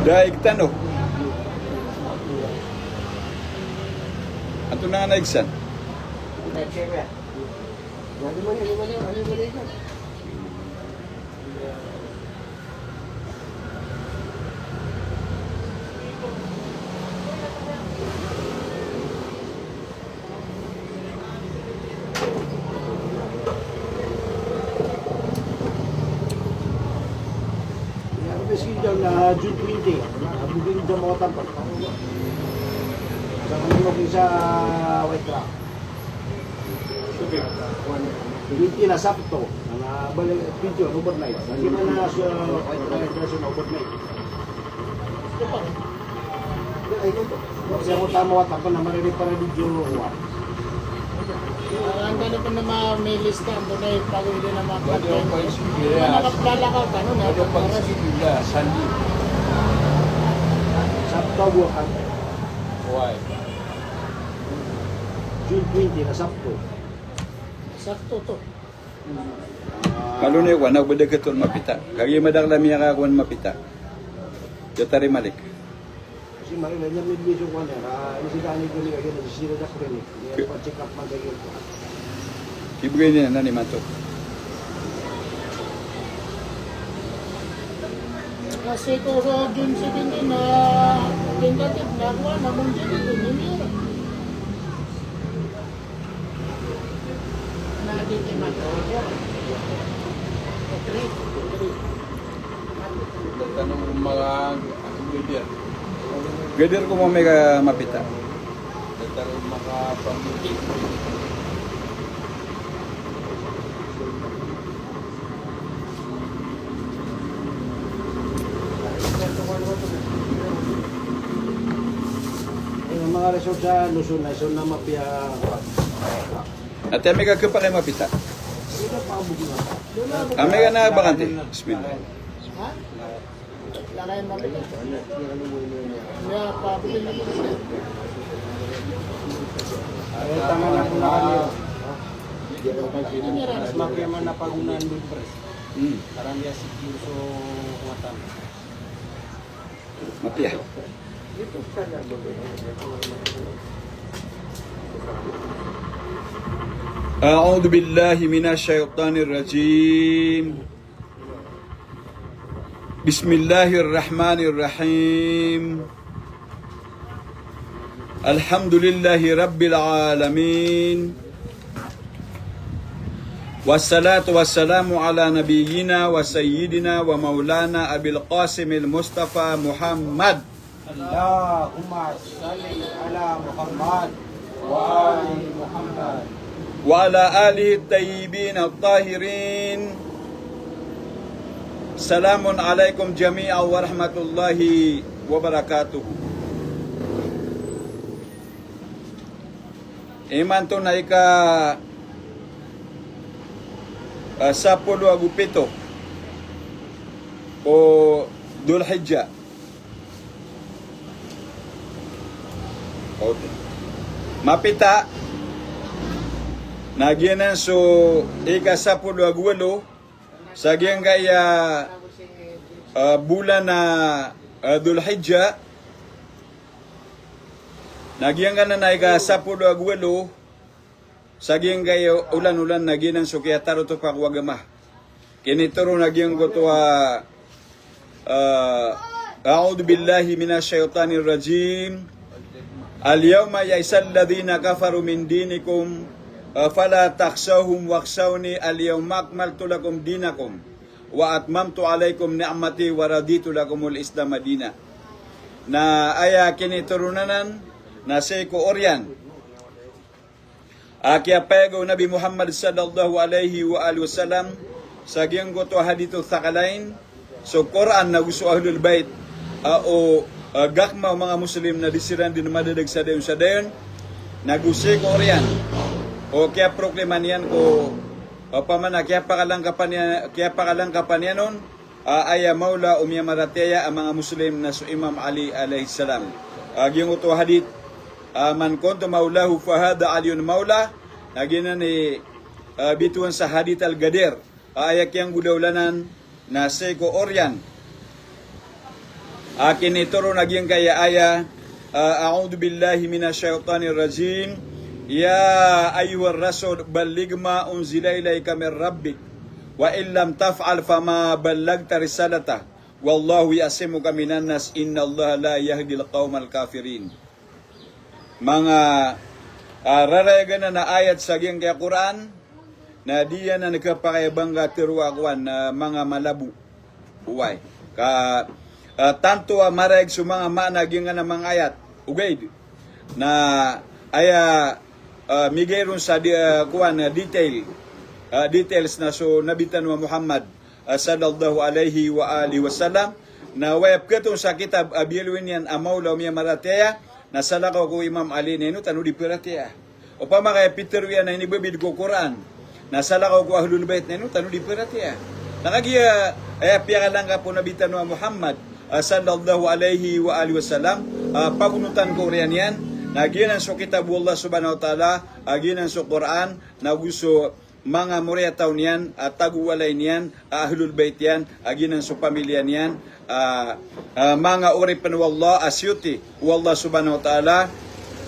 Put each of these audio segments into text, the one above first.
Daig tano. Ato na nga naigsan. Na June 20, nabugin dyan mga tampak. Sa kanilog sa white rock. 20 na Sabto, na balik video, overnight. Lagi man na sa white rock version overnight. Kasi ako tama wat ako na mariri para video one. Ang gano'n pa naman may lista, ang tunay pag hindi na makapagpapay. Nakaplalakaw ka nun, Ano pag sila, sandi. Sabto buwan. Why? June 20 na Sabto. sakto to. Malunay ko, nagbadagatol mapita. Kaya madaklam niya kakuan mapita. Jatari malik. Kasi marila niya may video ko na, nasidani ko niya, yun, nasisira na klinik. Yung pa-check up man kayo. Ibigay niya na ni Mato. Kasi ko sa June 17 na tentative na kuha na mong dyan ito, nimira. Nagitimat ko. Tanong mga gader. Gader ko mo may mapita. Tanong mga pamilya. Yung mga resort sa Luzon na, so na mapia. At may kagkapa kayo mapita. Sino pa ang bugin na? Kami ka na bakante. Bismillah. Ha? Lakayin mo ito. Kaya pabili na ito. Ay, tama na po na kanyo. Nimira. Mas mapya man na pagunan din pres. Hmm. Karang dia si kurso kuatan. Mapia. أعوذ بالله من الشيطان الرجيم بسم الله الرحمن الرحيم الحمد لله رب العالمين والصلاة والسلام على نبينا وسيدنا ومولانا أبي القاسم المصطفى محمد Allahumma salli ala Muhammad wa ali Muhammad. وعلى آله الطيبين الطاهرين سلام عليكم جميعا ورحمة الله وبركاته Iman to na ika Sapolo Agupito o Dulhijjah. Okay. Mapita Nagyanan so ika Sapolo Agualo sa giyang gaya bulan na Dulhijjah. Nagyang ka na ika Sapolo Agualo sa giyang gaya ulan-ulan nagyanan so kaya taro to pakwagama. Kinituro nagyang ko to A'udhu billahi minasyaitanir rajim. Al-yawma ya'isal ladhina kafaru min dinikum fala takhshawhum wakhshawni al-yawma akmaltu lakum dinakum wa atmamtu alaykum ni'mati wa raditu lakumul Islam madina. Na aya kiniturunanan na seko oryan. Akia pego Nabi Muhammad sallallahu alaihi wa alihi wasallam sa giyang goto hadito thakalain so Quran na gusto ahlul bait o gakma mga Muslim na disiran din madadag sa dayon nagusik ko riyan o kaya proklaman yan ko pamana kaya pakalang kapanyanon aya maula umya marateya ang mga Muslim na so Imam Ali alayhi salam aging uto hadith man kuntu maulahu fahada aliyun maula naginan ni bituan sa hadith al-gadir ayak yang gudawlanan na seko oryan Akin ituro naging kaya aya, a'udhu billahi minasyaitanir rajim. Ya ayyuhar rasul balligh ma unzila ilayka min rabbik wa in lam taf'al fama ballagta risalata wallahu ya'simuka minan nas innallaha la yahdil qaumal kafirin. Mga rarayagan na ayat sa giyang kaya Quran na diyan na nagkapakayabang tiruakwan na mga malabu uway ka tanto marag sa mga managing na mga ayat ugay na aya migayron sa details na so nabitan wa Muhammad sallallahu alaihi wa alihi wasallam na wayap katong sa kitab abilwin yan amaw law miya marateya na salakaw ko Imam Ali neno tanu di pirateya o pa makaya Peter yan na inibabid ko Quran na salakaw ko ahlul bait neno tanu di pirateya nakagiya ay piya lang ka po nabitan wa Muhammad sallallahu alaihi wa alihi wasallam pagunutan ko riyan yan naginan so kitab Allah subhanahu wa ta'ala aginan so Quran na gusto mga murya taon yan taguwalay niyan ahlul bait yan aginan so pamilya niyan mga uri pa wallah asyuti wallah subhanahu wa ta'ala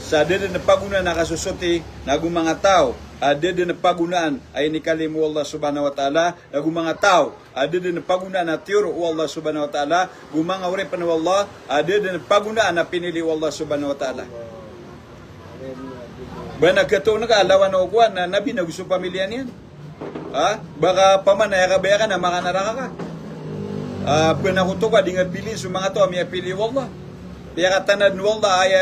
sa dede na pagunan nakasusuti nagong mga tao dede na pagunaan ay nikalimu Allah subhanahu wa ta'ala nagong mga tao dede na pagunaan na tiyuro Allah subhanahu wa ta'ala gumanga uri pa wallah dede na pagunaan na pinili Allah subhanahu wa ta'ala. Ba nagkataon na kaalawan o kuwan na nabi na gusto pamilya niyan. Baka pamanaya ka baya ka na makanaraka ka. Pinakuto ka, di nga bilin sa mga to, miya pili wallah. Kaya katanad wallah, ay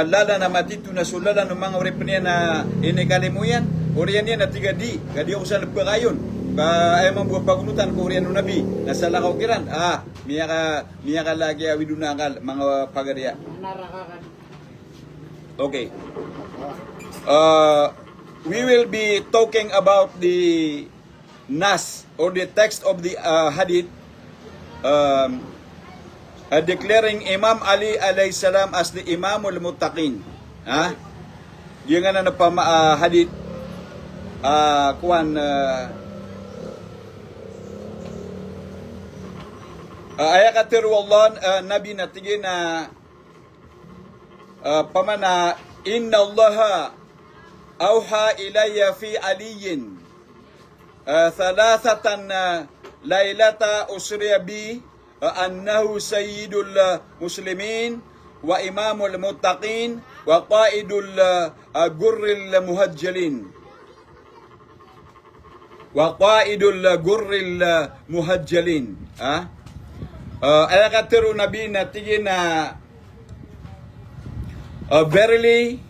lala na matito na sulala ng mga urip niya na inikali mo yan. Uriyan niya na tiga di, kadi ako sa nagpakayon. Ay mga pagunutan ko uriyan ng nabi, nasa lakaw kiran. Miya ka lagi awidunakal, mga pagarya. Narakakan. Okay. We will be talking about the Nas or the text of the Hadith declaring Imam Ali alayhi salam as the Imamul Muttaqin. Yung nga na Hadith ayakatir wallah nabi natigin na pamana inna allaha awha ilayya fi aliyin thalathatan laylata usriya bi annahu sayyidul muslimin wa imamul muttaqin wa qaidul gurril muhajjalin ayakatiru nabi natigin na verily,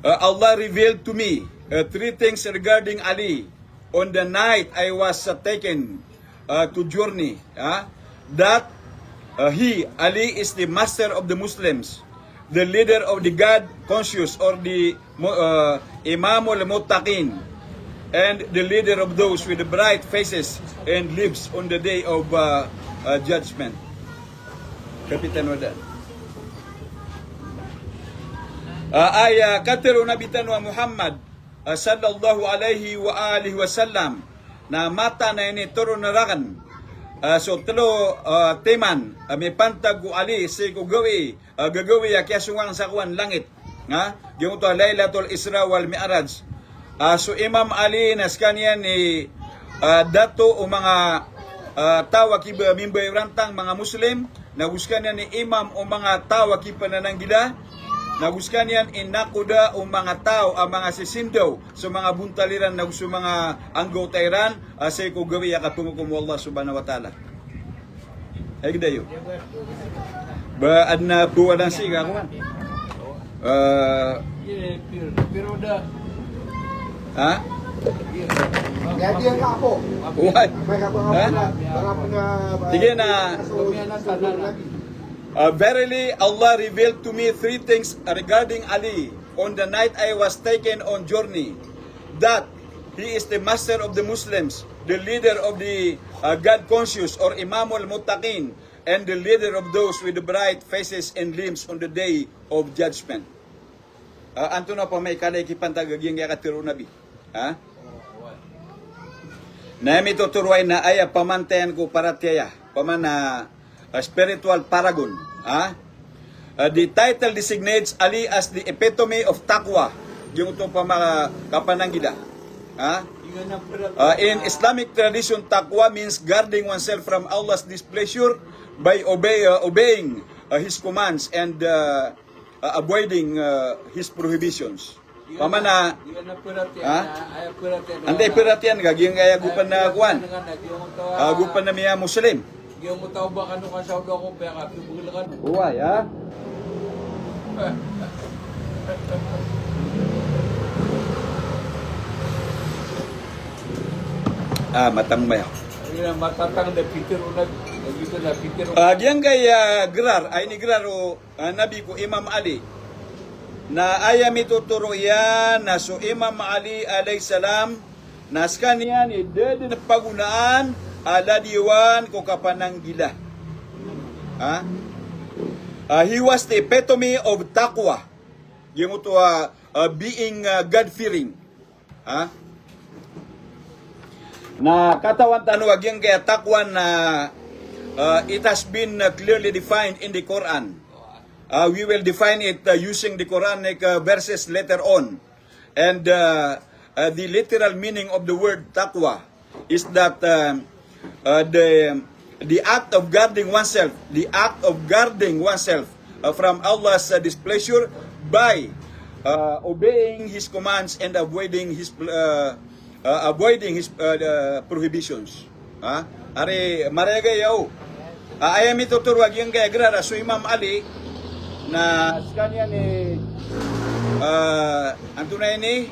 Allah revealed to me three things regarding Ali on the night I was taken to journey. That he, Ali, is the master of the Muslims, the leader of the God conscious or the Imamul Muttaqin, and the leader of those with the bright faces and lips on the day of judgment. Kapitan Wadan. Katero nabitan wa Muhammad sallallahu alaihi wa alihi wasallam na mata na ini turo narakan so telo teman may pantag ko Ali si ko gagawi kaya sungang sa kuwan langit nga yung to Lailatul Isra wal Mi'raj so Imam Ali naskanian ni dato o mga tawa kiba mimbay rantang mga Muslim naguskan ni imam o mga tawa kipa nananggila naguskan yan inakuda o mga tao ang mga sisindaw sa mga buntaliran na gusto mga anggotairan sa ko gawi akatungukum Allah subhanahu wa ta'ala. Ay dayo. Ba adna buwalan siga kuan. Pero da. Jadi yang kapo. Uy. May kapo na. Sige na. Verily, Allah revealed to me three things regarding Ali on the night I was taken on journey. That he is the master of the Muslims, the leader of the God conscious or Imamul Muttaqin, and the leader of those with the bright faces and limbs on the day of judgment. Anto na pa may kalay kipantagaging yakatiro nabi. Na imi tuturuay na aya pamantayan ko para tiyaya. Pamana spiritual paragon. The title designates Ali as the epitome of taqwa. Yung ito pa mga kapananggida. In Islamic tradition, taqwa means guarding oneself from Allah's displeasure by obeying His commands and avoiding His prohibitions. Pamana, anday piratian gaging kaya gupan na kuan. Gupan na miya Muslim. Yung mo tao ba kano ka sa ulo ko pera pibulan. Uway, ha? Matambay ako. Ayun matatang na Peter unag dito na Peter. Diyan kay Grar, ay ni Grar o nabi ko Imam Ali na ayam ituturo yan na so Imam Ali alayhi salam naskan yan idede na pagunaan ala diwan ko kapanang gila. He was the epitome of taqwa. Yung ito being God-fearing. Na katawan tanuwag yung kaya taqwa na it has been clearly defined in the Quran. We will define it using the Quranic verses later on. And the literal meaning of the word taqwa is that the act of guarding oneself, from Allah's displeasure by obeying His commands and avoiding His prohibitions. Are maregayaw. Ayam ituturwag yung kaya grara so Imam Ali na kanya ni ang tunay ni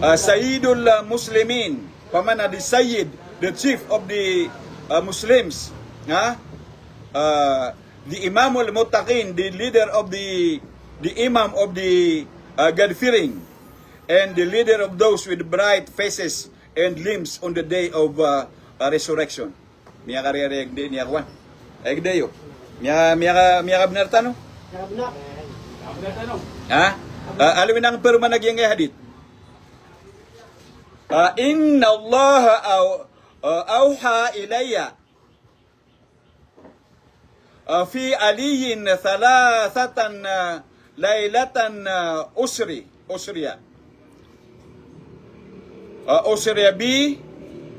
Sayyidul Muslimin, pamana the Sayyid, the chief of the Muslims, the Imamul Muttaqin, the leader of the Imam of the God-fearing, and the leader of those with bright faces and limbs on the day of resurrection. Miya kariyari agde niya kwan. Agdeyo. Miya benar tanong? Alawin ang perma nagyang hadith. Inna Allah awha ilayya fi aliyin thalathatan laylatan usriya bi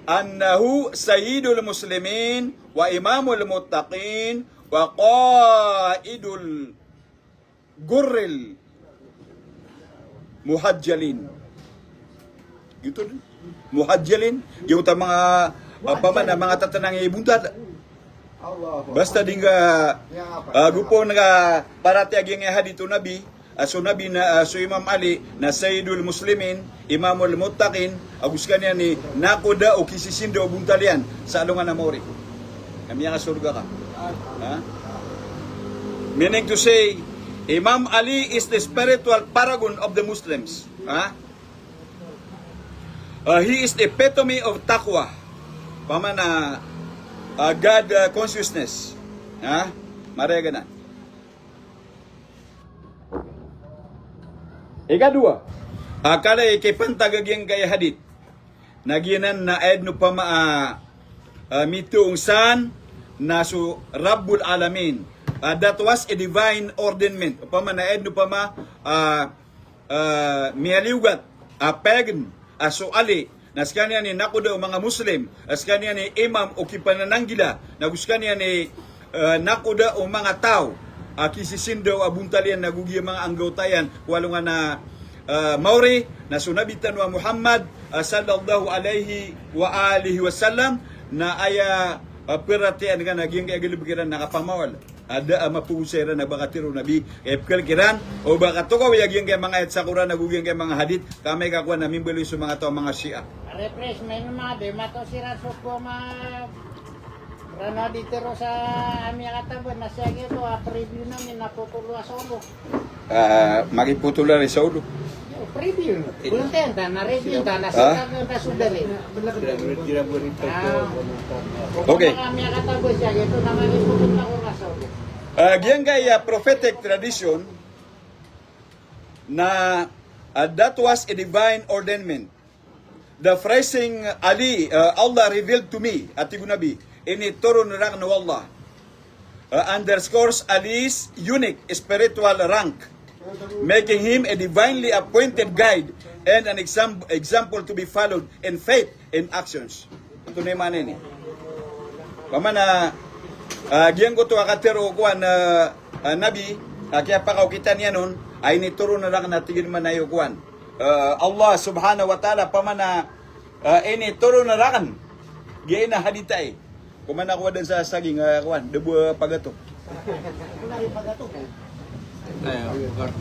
annahu sayyidul muslimin wa imamul muttaqin wa qaidul gurril muhajjalin. Gitu din. Muhajjalin, yung mga mga tatanang ibuntad. Basta din ka gupo nga parati aging hadito nabi, so nabi na so Imam Ali na Sayyidul Muslimin, Imamul Muttaqin, agus kanya ni nakoda o kisisindo o buntalian sa alungan na mori. Kami nga surga ka. Meaning to say, Imam Ali is the spiritual paragon of the Muslims. He is the epitome of taqwa. Pamana God consciousness. Marega na. Ikadua, kada ikipantagagyang kay hadith. Naginan na edno pa mituong san na su Rabbul Alamin. That was a divine ordainment. Pamana edno pa mialiugat pagan so Ali naskanya ni nakuda o mga Muslim, naskanya ni imam o kipanananggila, naguskanya ni nakuda o mga tao, kisisindo abuntalian nagugi mga anggautayan, walungan na Mauri, na sunabitan wa Muhammad sallallahu alaihi wa alihi wasallam, na aya perhatian ka naging kagilibikiran nakapamawal. Ada mapusera na baka tiro nabi epkel kiran o baka tukaw yaging kay mga etsakura naguging kay mga hadith kami kakuan namin beli sa mga to mga Shia. Refreshment mga de mato sira suko ma rana ditero sa amia katabo na siya gito preview namin naputulwa sa ulo. Magiputula rin sa ulo. Preview. Kunten ta na review ta na sa ta sudari. Okay. Amia katabo siya gito na magiputula ko sa ulo. Gyan kay prophetic tradition na that was a divine ordainment. The phrasing Ali, Allah revealed to me, at Nabi, ini turun rak na wallah. underscores Ali's unique spiritual rank, making him a divinely appointed guide and an example to be followed in faith and actions. Ito na yung manin eh. Pamana, giyan ko to akatero ko na nabi, kaya pa kita niya nun, ay nituro na lang natigil man na yung kuwan. Allah subhanahu wa ta'ala, pamana, inituro na lang, giyan na halita eh. Kumana ko din sa saging, kuwan, debu pagato.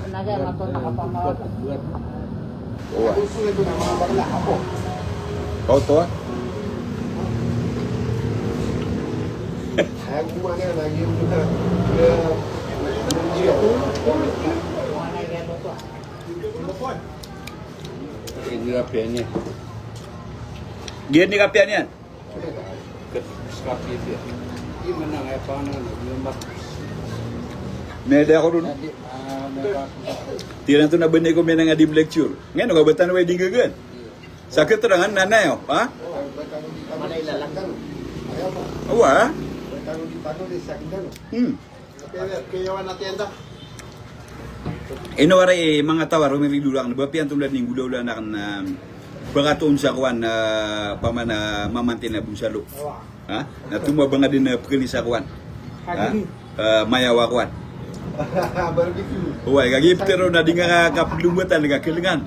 Naga mato nakapamawat. Oo. Gusto nito ng mga bakla ako. Kau to ah? Ay, kumana na, lagi yung mga Wala yan to. Ini apa ni? Giyan ni kapian yan. Skapi dia. Ini mana apa na lemak. Meda ako rin. Tiran to na banay ko may nangadib lecture. Ngayon, nagabatan na way di gagan. Sa keterangan nanay, ha? Malay lalakdan. Ayaw mo. Awa, ha? Tanong di sakit ano. Kayawan natin ito. Ino aray mga tawar, rumililulang na bapian tulad ng gulaw na kan pagkatuon sa kuwan na pamana mamantin na bunsalo. Ha? Na tumabang nga din na pagkali sa kuwan. Ha? Mayawa kuwan. Barbecue. Uway, kagip pero na di nga kaplumatan, nagkakilingan.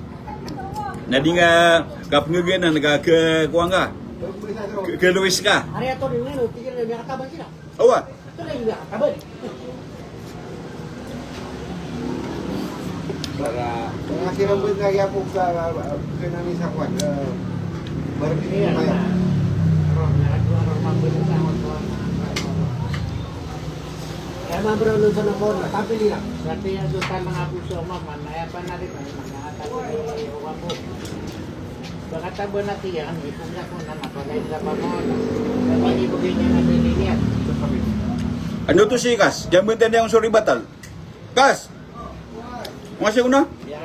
Na di nga kapngagan na nagkakuwang ka. Kaluwis ka. Hari ato rin ngayon, tigil na may katabang sila. Awa, Ito na yung may katabang. Para Mga sirambut na yapok sa kanami sa kwan. Barbecue Iya, kaya. kaya mabro nun sa nakor, tapili lang. Sati yung doon tayo mga puso mo, mamaya pa na rin, magkakatabi na yung mo. Baka tabo natin yan, ipugla ko na napalay sa pamon. Kapag ibugay niya na nililiyan. ano to si Kas? Diyan ba na yung sorry batal? Kas! Masya ko na? Kaya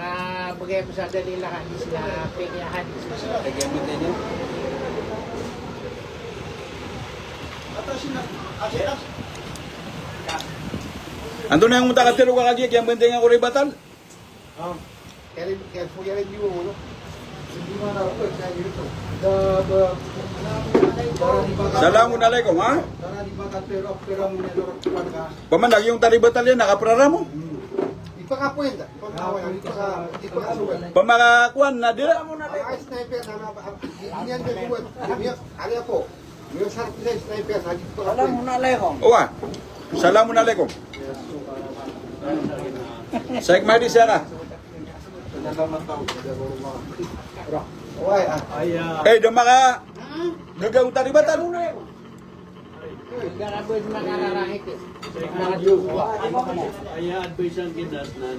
bagay po sa dalila hadis na pingya hadis. lagi mo din yan. Ando na yung mutakatero ka kagik, yung benteng ang sorry batal? Kaya po yan hindi mo, no? Hindi mo na ako, kaya dito. Assalamualaikum, ha? Tara di ba pero mo na lorot kwan ka. Pamanag yung tari batal yan, nakaprara mo. Ipakapuenta. Ipakasugan. Pamakakuan na dira. Ay, sniper na yan ka kuwan. Ano po? Yung sarap na sniper na dito ka. Alam mo na. Uwa, Assalamualaikum. Saik Mahdi siya Oy, Eh, do maka gagawin tari batal. Garabod makararangit eh. Ay advice ang kinas na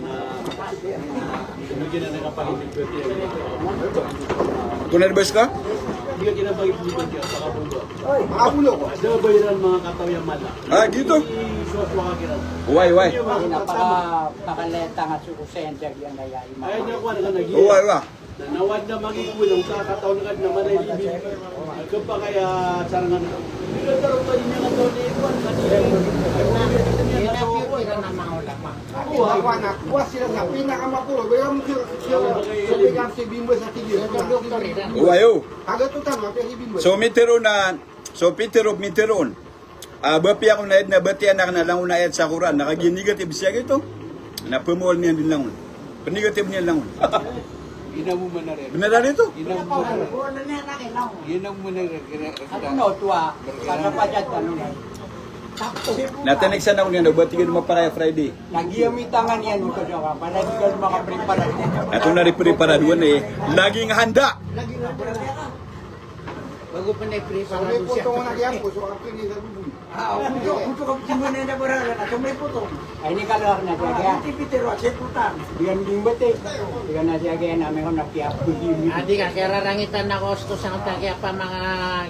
bigyan na nakapalit ng 20. Kung nervous ka? Hindi ka kinabagay dito siya sa kabungo. makapulo ko. Ada bayaran mga kataw yung mala. Ah, dito. Isuot mga kiran. Uway, uway. Pakaleta nga sukusensya yan kaya Ayaw niya ko na nag Uway, uway. Nawad na magigulong sa kataw na kad na manay libig. Ikaw pa kaya sarangan na. Hindi ka tarong pa din niya kataw ni Iwan. Pinapiro na mga ulama. Ako na, kuwas sila sa pinakamapulo. Pero mo sa bigam si Bimbo sa tigil. Doktor rin. Uway, oh. Agad to tama, pero si Bimbo. So, miteron. Bapi ako na na bati anak na lang unayat sa Quran. Nakaginigative siya gito. Napumol niya din lang. Panigative niya lang. Ina mo man na rin. Benar dito? Ina mo man na rin. Ina mo na rin. Ano no, tuwa, sana pa dyan, ano na. Natanik sa naon yan, batigan mo para Friday. Nagiyamitangan yan ito siya ka, panagigan makaprepara. Ito na rin para doon eh. Laging handa. Bago pa na i-prepare Sabi na po siya. ito nga nagyampo, so ako pinili sa bubuy. Kuto ka pisimbo na na barala, kasumay po to. Ay, ini kalawak na siya kaya. Tipitero, at siya putan. Bigan bimbate. Bigan na siya kaya namin ko nakiap. Adi ka, kaya rarangitan na kosto sa kanta kaya pa mga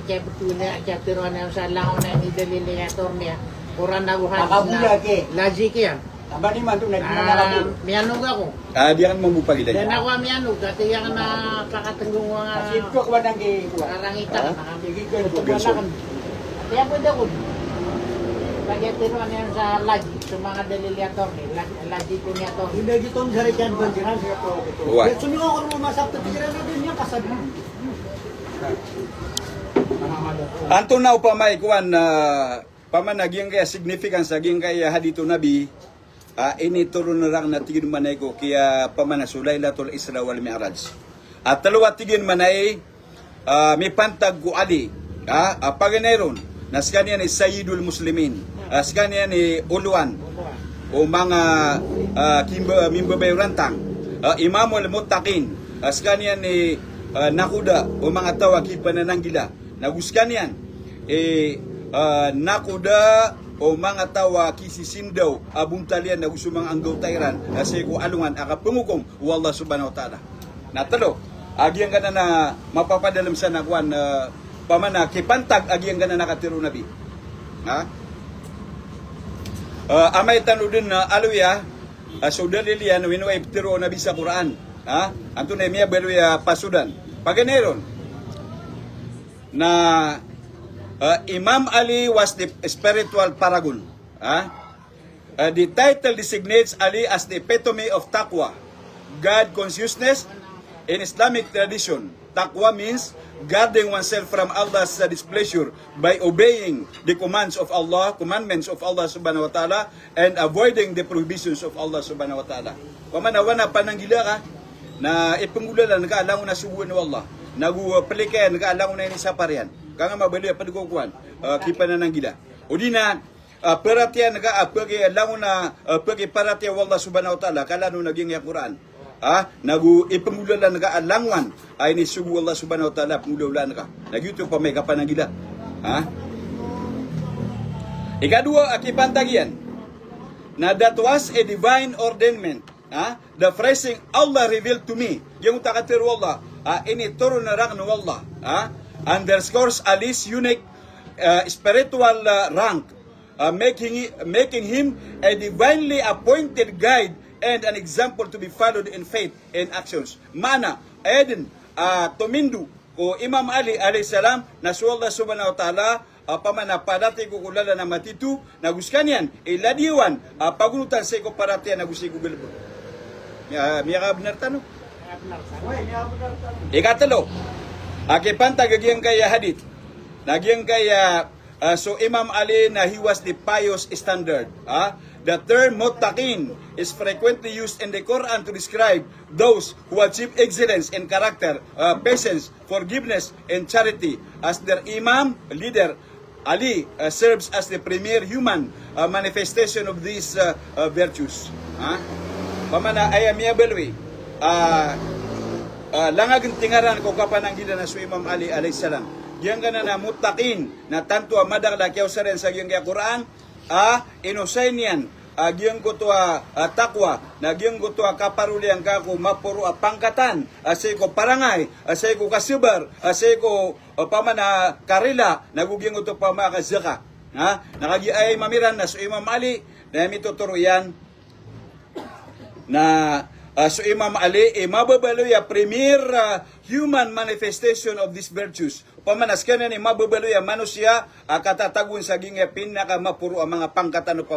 kebutuna, kebutuna na sa langaw na nidaliligator niya. Kurang nabuhan Nakabulag eh. Lajik yan. Taba ni man to, nagmanalabog. Miyanog ako. Di akan mamupagida Dan niya. ako miyanog, kasi yan na pakatenggung mga Asit ko kwa nang gi. rarangitan. Gigigan ko Pagkanakan. Kaya po daw. Kaya tinuan yan sa lodge, sa mga daliliator ni, lodge ko niya to. Hindi dito sa Richard Bandiran siya to. Uwan. Sumigaw ko naman masakta tigiran na din niya kasabi. Anto na upamay kuan pamanaging kaya significance aging kaya hadito nabi ini turo na lang na tigin manay ko kaya pamanasulay latul Isra wal Mi'raj. At dalawa tigin manay may pantag ko ali paganeron nas kanya ni Sayyidul Muslimin as kanya ni uluan o mga mimbabay rantang Imamul Muttaqin as kanya ni nakuda o mga tawag panananggila naguskan yan nakuda o mga tawa kisisindaw abuntalian na gusto mga anggaw tayran kasi ko alungan akapungukom wallah subhanahu wa ta'ala natalo agyang gana na mapapadalam sa nagwan pamana kipantag agyang gana nakatiro nabi ha amay tanudin na aluya so dalilian winuay tiro nabi sa Quran ha anto na miya beluya pasudan paganeron na Imam Ali was the spiritual paragon. The title designates Ali as the epitome of taqwa, God consciousness. In Islamic tradition, taqwa means guarding oneself from Allah's displeasure by obeying the commands of Allah, commandments of Allah subhanahu wa ta'ala, and avoiding the prohibitions of Allah subhanahu wa ta'ala. Pamanawa na pananggila ka, na ipangulalan nag-aalangon na subuan ng Allah, nag-upalikayan, nag-aalangon na yun sa parian. Kanga mabali padikukuan kipa na nang gila udina perhatian ka pagi langon na pagi perhatian wallah subhanahu wa taala kala no naging Quran nagu ipangulalan ka alangwan ay ni subu Allah subhanahu wa taala pangulalan ka nagyuto pa may kapan gila ikadua akipantagian na that was a divine ordainment the phrasing Allah revealed to me yung takatir wallah ini turo na rak no wallah underscores Ali's unique spiritual rank, making him a divinely appointed guide and an example to be followed in faith and actions. Mana, Eden, Tomindu, ko Imam Ali alayhi salam, na Allah subhanahu wa ta'ala, pamana padati ko kulala na matitu, naguskan yan, iladiwan, pagunutan sa ko parati na gusi ko gulbo. Miya benar tanong? Ikatalo, akipanta gagiyang kaya hadith. Nagyang kaya so Imam Ali na he was the pious standard. The term muttaqin is frequently used in the Quran to describe those who achieve excellence in character, patience, forgiveness, and charity. As their Imam, leader, Ali serves as the premier human manifestation of these virtues. Pamana ayamia belwi. Langag tingaran ko kapananggilan na su Imam Ali alayhi salam. Diyan ka na muttaqin na tanto madagla kyaw sa rin sa giyang kaya Quran inusay niyan giyang ko to takwa na giyang ko to kaparulian ka ko mapuro pangkatan asay ko parangay asay ko kasubar asay ko pamana karila nagugiyang ko to pamakazaka nakagi ay mamiran na su Imam Ali na mituturo yan na so Imam Ali, mababalo ya premier human manifestation of these virtues. Pamanas ka na ni mababalo ya manusia katatagun sa ging pinaka mapuro ang mga pangkatan o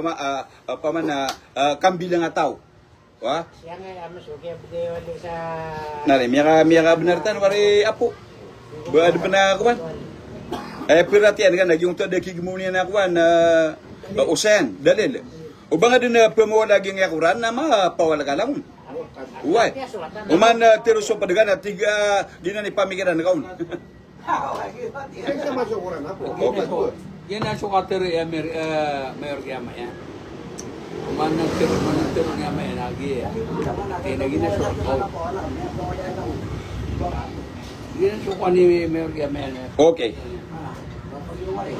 pamana kambilang nga tao. Wa? Siya nga amos okay bugay wali sa Nari miya benar tan wari apo. Ba ada pernah kuan. Perhatian kan yung tada kigmunian na kuan usayan dalil. Ubang adun na pamawala ging Quran na mapawala ka lang. Uway. Uman tiruso padagan at tiga gina ni pamikiran na kaun. Isa masuk Quran apa? Yan ang sukatir mayor kiyama yan. Managtiro niya may nagi. Nagi na sukat ko. Yan ang sukat ni mayor kiyama yan. Okay.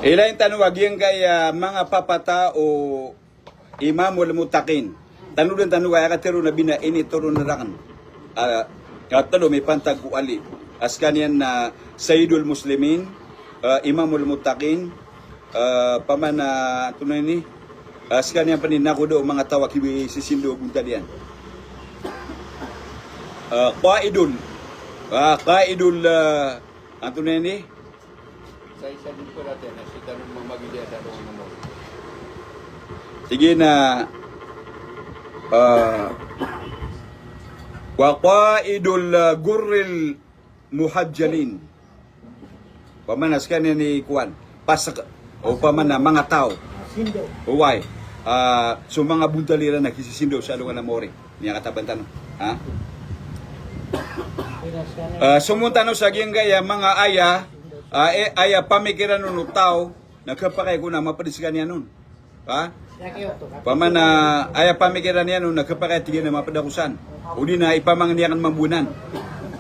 Ilayin tanong yung kay mga papata o Imamul Muttaqin. Tanudin tanong kaya katero na bina ini turo na rakan. Katalo may pantag ko ali. As kanyan na Sayyidul Muslimin, Imamul Muttaqin, pamana tunay ni. As kanyan panin nako do mga tawa kiwi sisindo buntalian. Qaidul antunay ni. Sa isa din ko natin na si tanong mamagilya sa doon mo. Sige na waqaidul gurril muhajjalin. Pamanas kanya ni Kuan. Pasak o pamana mga tao. Sindo. Uway. So mga buntalira nagsisindo sa alungan na mori. Niya katabantan. Ha? Sumunta no sa gaya mga aya pamikiran no tao nagkapakay ko na mapadiskan niya nun. Ha? Pamana aya pamikiran niya nun nagkapakay tigil na mapadakusan. Udi na ipamangniyakan mambunan.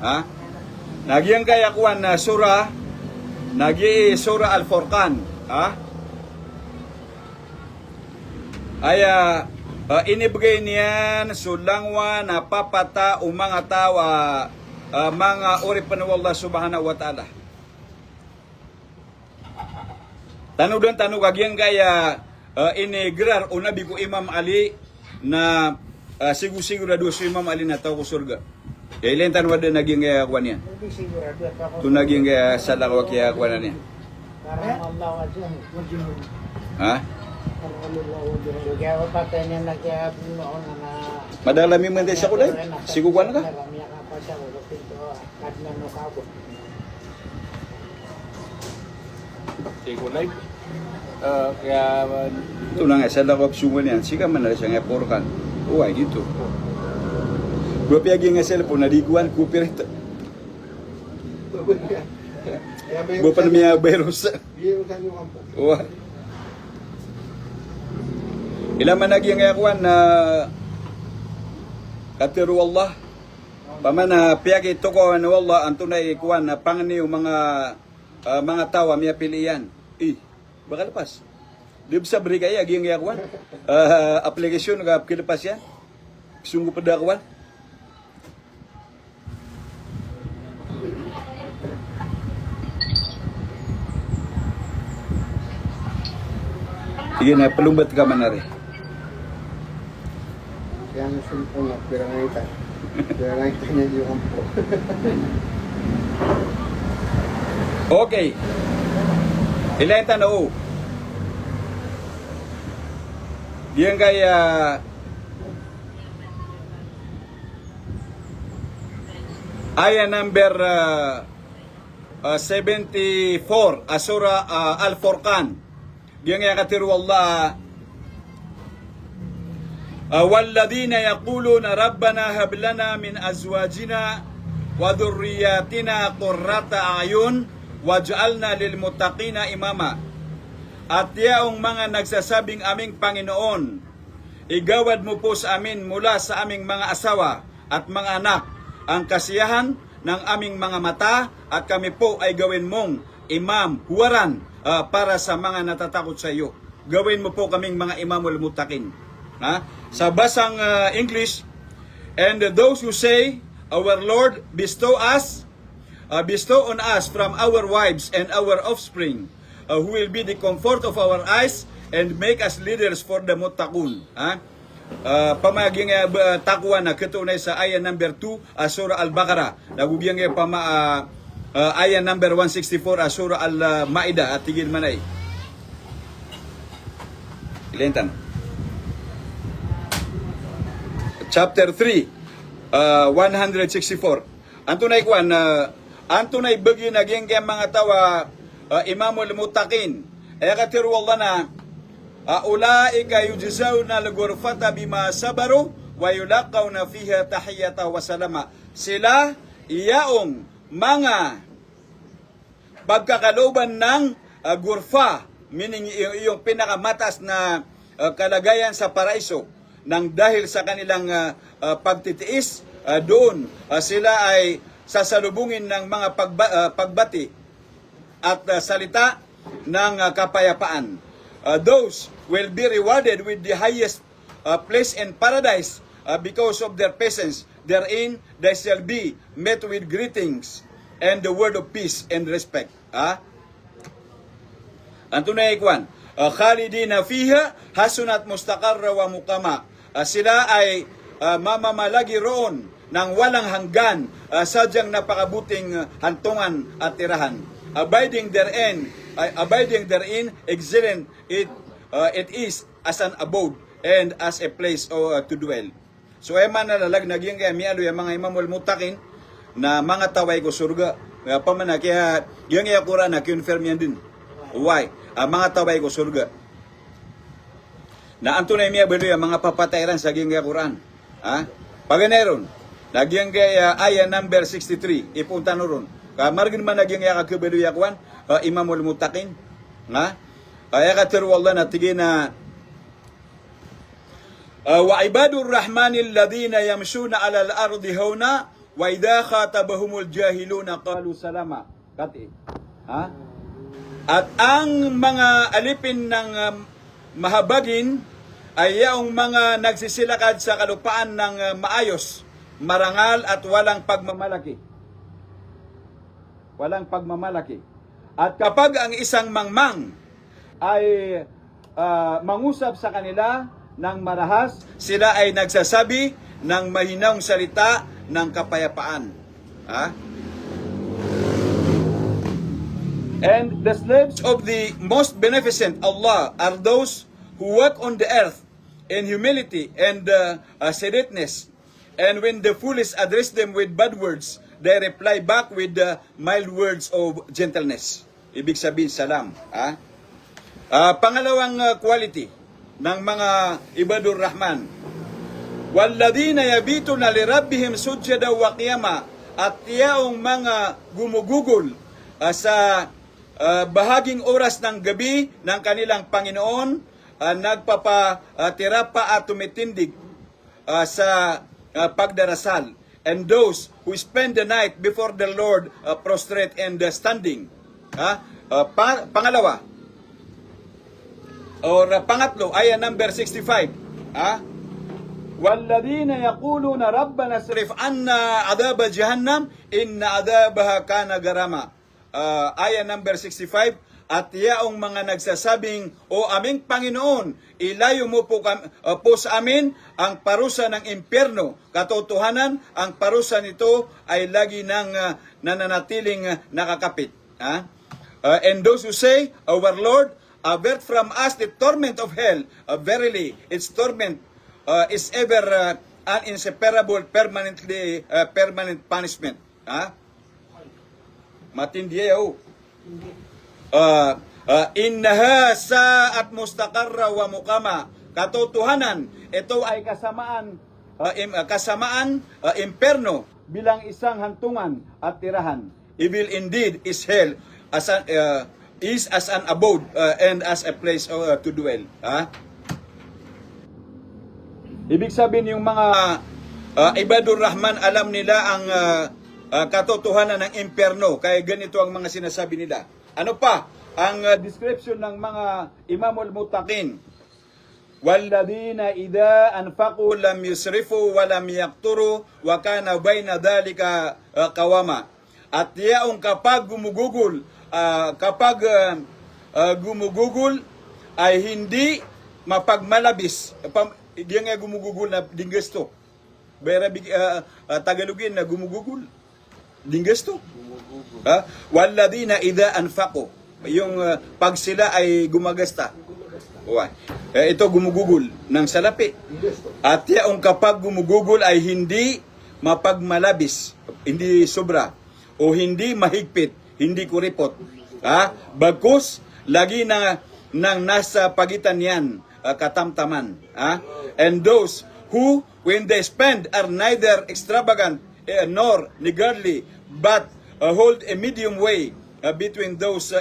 Ha? Nagyang kaya kuan na sura sura Al-Furqan. Ha? Aya inibigay niyan sulangwa na papata o mga tawa mga uri pa ng Allah subhanahu wa ta'ala. Tanong kagyang kaya inigrar o nabi ko Imam Ali na siguro si Imam Ali na tao ko surga. Kaya ilan tanong na naging kaya kuha niya? Hindi sigurado ako. Ito naging kaya salakwa kaya kuha na niya. Parang Allah wajan. Ha? Kaya patay niya noon na Madalami mo hindi siya kulay? Sigukuan ka? marami ka pa siya ulo pinto at nanukabot. Kulay. Kaya Ito na nga, salakwa sungan yan. Sika man na siya nga porkan. Uway, dito. Bapiyagi nga cellphone, nadiguan, copyright. Bapak na may virus. Uway. Ilan man naging akuan na katiru Allah. Pamana piyagi ito ko na Allah ang tunay kuan na pangani yung mga tawa miya pilihan. Baka lepas. Di bisa beri kaya aging akuan. Aplikasyon nga kilepas yan. Sungguh pada akuan. Sige na, palumbat ka man na rin. Kaya ang sumpong na, pirangayta. Pirangayta niya yung po. Okay. Ilan tanong? Diyan kaya aya number 74 Asura Al-Furqan. Diyan kaya katiru Allah والذين يقولون ربنا هب لنا من أزواجنا وذرياتنا قرة أعين واجعلنا للمتقين إماما. At yaong mga nagsasabing aming Panginoon, igawad mo po sa amin mula sa aming mga asawa at mga anak ang kasiyahan ng aming mga mata at kami po ay gawin mong imam, huwaran para sa mga natatakot sa iyo. Gawin mo po kaming mga imamul mutakin. Ha? Sa basang English, and those who say, our Lord, bestow on us from our wives and our offspring, who will be the comfort of our eyes and make us leaders for the muttaqun. Ha? Pamaging takwa na katunay sa ayah number 2 Surah Al-Baqarah. Nagubiyang ayah number 164 Surah Al-Ma'idah at tigil manay. Ilentan. Chapter 3, 164. Antunay kuan, antunay bagi naging kaya mga tawa imamul mutakin. Ay katiru Allah na, ulaika yujzawna al-ghurfata bima sabaru wa yulaqawna fiha tahiyata wa salama. Sila iyaong mga pagkakaloban ng gurfa, meaning yung pinakamatas na kalagayan sa paraiso. Nang dahil sa kanilang pagtitiis, doon sila ay sasalubungin ng mga pagbati at salita ng kapayapaan. Those will be rewarded with the highest place in paradise because of their presence. Therein they shall be met with greetings and the word of peace and respect. Ang tunay kwan, khalidina fiha hasunat mustaqarra wa muqama. Sila ay mamamalagi roon ng walang hanggan, sadyang napakabuting hantungan at tirahan. Abiding therein, excellent it it is as an abode and as a place to dwell. So ay manalalag naging kaya mialo yung mga imamul mutakin na mga taway ko surga. Pamana kaya yung iya Quran na confirm yan din. Why? Mga taway ko surga. Na anto na miya bedo yung mga papatayran sa ging Quran. Paganeron. Nagyang kaya aya number 63. Ipunta no ron. Margin man nagyang kaya kabedo ya Quran imamul mutakin. Aya katiru Allah na tigin na wa ibadur rahmanil ladina yamshuna alal ardi hauna wa idha khatabahumul jahiluna qalu salama. Kati. At ang mga alipin ng mahabagin ay yaong mga nagsisilakad sa kalupaan ng maayos, marangal at walang pagmamalaki. Walang pagmamalaki. At kapag ang isang mangmang ay mangusap sa kanila ng marahas, sila ay nagsasabi ng mahinaong salita ng kapayapaan. And the slaves of the most beneficent Allah are those who walk on the earth in humility and sedateness. And when the foolish address them with bad words, they reply back with mild words of gentleness. Ibig sabihin, salam. Pangalawang quality ng mga ibadur Rahman. Walladina yabituna lirabbihim sujada wa qiyama. At yaong mga gumugugol sa bahaging oras ng gabi ng kanilang Panginoon, nagpapatira pa at tumitindig sa pagdarasal. And those who spend the night before the Lord prostrate and standing. Pangalawa, or pangatlo, aya number 65. Walladina yaquluna rabbana srif anna adhab jahannam inna adhabaha kana garama. Aya number 65. At yaong mga nagsasabing, O aming Panginoon, ilayo mo po sa amin ang parusa ng impyerno. Katotohanan, ang parusa nito ay lagi nang nananatiling nakakapit. And those who say, Our Lord, avert from us the torment of hell. Verily, its torment is ever an inseparable permanent punishment. Matindi innaha sa'at mustaqarra wa muqama. Katotohanan, ito ay kasamaan imperno bilang isang hantungan at tirahan. Evil indeed is hell as an abode and as a place to dwell. Ibig sabihin yung mga ibadur Rahman alam nila ang katotohanan ng imperno. Kaya ganito ang mga sinasabi nila. Ano pa ang description ng mga imamul mutaqin? Walladina idha anfaqu lam yusrifu wa lam yaqturu wa kana bayna dhalika qawama. At yaong kapag gumugugol ay hindi mapagmalabis. Diyan nga gumugugol na dinggesto. Bera Tagalogin na gumugugol. Dinggesto. Walladina idha anfaqu. Yung pag sila ay gumagasta. Ito gumugugol ng salapi. At yaong kapag gumugugol ay hindi mapagmalabis, hindi sobra, o hindi mahigpit, hindi kuripot. Bagkus, lagi nang nasa pagitan yan, katamtaman. And those who, when they spend, are neither extravagant nor niggardly, but hold a medium way between those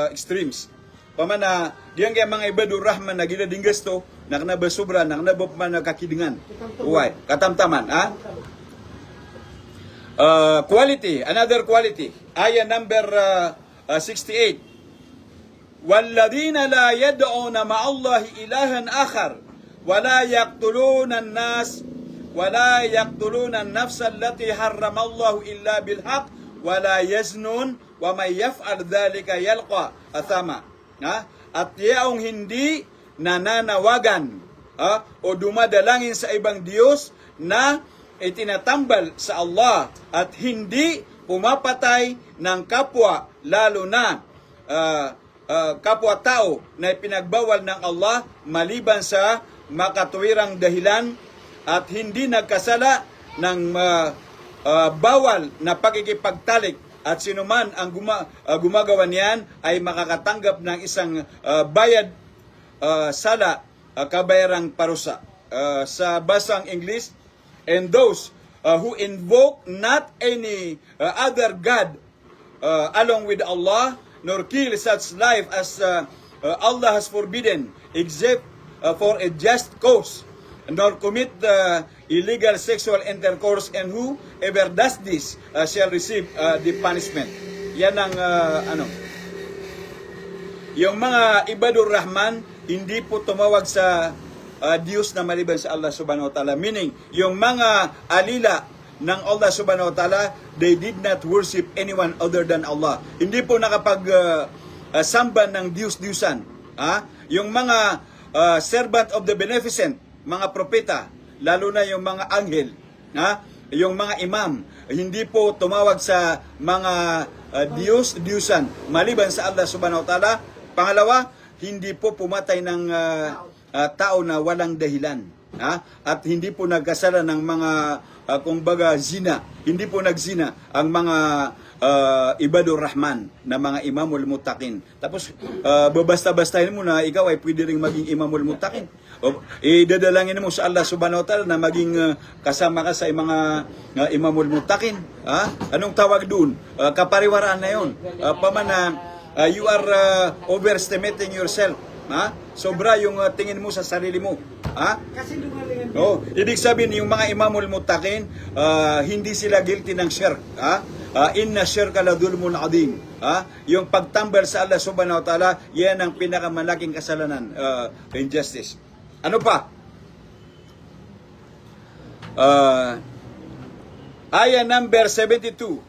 extremes. Pamana, diyan kaya mga ibadur Rahman na gilading gasto, naknabasubra, naknabopman na kakidingan. Uway, katamtaman. Quality, another quality. Aya number 68. Walladina la yad'una ma'allahi ilahan akhar wala yaqtuluna an-nas wala yaqtuluna an-nafsa allati harrama Allahu illa bil haqq wala yaznun wa may yaf'al dhalika yalqa athama. At yaong hindi nananawagan o dumadalangin sa ibang Diyos na itinatambal sa Allah at hindi pumapatay ng kapwa lalo na kapwa-tao na ipinagbawal ng Allah maliban sa makatuwirang dahilan at hindi nagkasala ng bawal na pagkikipagtalik at sinuman ang gumagawa niyan ay makakatanggap ng isang bayad sala kabayarang parusa. Sa basang English, and those who invoke not any other God along with Allah, nor kill such life as Allah has forbidden, except for a just cause, nor commit illegal sexual intercourse, and whoever does this shall receive the punishment. Yan ang yung mga ibadur Rahman hindi po tumawag sa Diyos na maliban sa Allah subhanahu wa ta'ala. Meaning, yung mga alila ng Allah subhanahu wa ta'ala, they did not worship anyone other than Allah. Hindi po samba ng Diyos-Diyusan. Yung mga servant of the beneficent, mga propeta, lalo na yung mga anghel, yung mga imam, hindi po tumawag sa mga Diyos-Diyusan maliban sa Allah subhanahu wa ta'ala. Pangalawa, hindi po pumatay ng tao na walang dahilan. At hindi po nagkasala ng mga kumbaga zina. Hindi po nagzina ang mga ibadur Rahman na mga imamul muttaqin. Tapos babasta-bastahin mo na ikaw ay pwede ring maging imamul muttaqin. Idadalangin mo sa Allah subhanahu wa ta'ala na maging kasama ka sa mga imamul muttaqin. Anong tawag doon? Kapariwaraan na yun. You are overestimating yourself. Sobra yung tingin mo sa sarili mo. Kasi lumalingan. Ibig sabihin, yung mga imamul muttaqin, hindi sila guilty ng shirk. Inna shirka la dhulmun adim. Yung pagtambal sa Allah subhanahu wa ta'ala, yan ang pinakamalaking kasalanan, injustice. Ano pa? Aya number 72.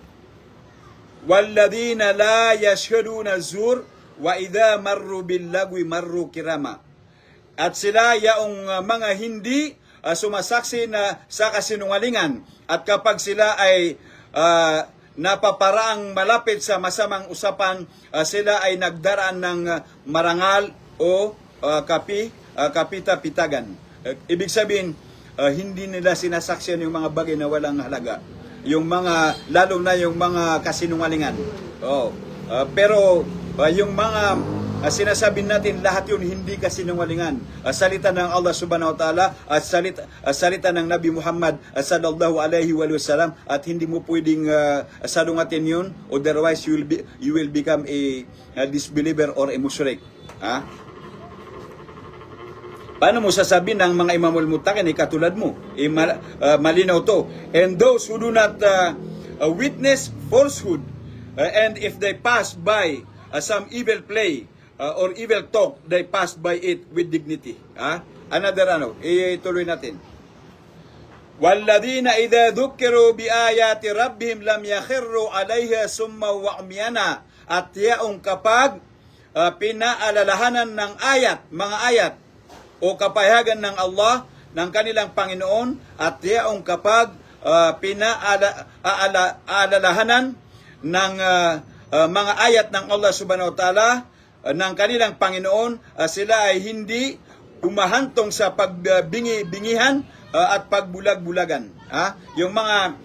Walladina la yashhaduna zur wa idha marru bil lagwi marru kirama. At sila yaong mga hindi sumasaksi na sa kasinungalingan, at kapag sila ay napaparaang malapit sa masamang usapan, sila ay nagdaraan ng marangal o kapita-pitagan. Ibig sabihin, hindi nila sinasaksiyan yung mga bagay na walang halaga. Yung mga, lalo na yung mga kasinungalingan. Pero yung mga sinasabi natin, lahat yun hindi kasinungalingan. Salita ng Allah subhanahu wa ta'ala at salita ng Nabi Muhammad sallallahu alaihi wa sallam, at hindi mo pwedeng salungatin yun, otherwise you will become a disbeliever or a mushrik. Paano mo sasabihin ng mga imamul muttaqin katulad mo? Malinaw to. And those who do not witness falsehood, and if they pass by some evil play or evil talk, they pass by it with dignity. Another ituloy natin. Walladina idha dhukiru bi ayati rabbihim lam yakhirru alayha summa wa umyana. At yaong kapag pinaalalahanan ng mga ayat o kapayagan ng Allah, ng kanilang Panginoon, at yaong kapag pinaalalahanan ng mga ayat ng Allah subhanahu wa ta'ala, ng kanilang Panginoon, sila ay hindi umahantong sa pagbingi-bingihan at pagbulag-bulagan. Yung mga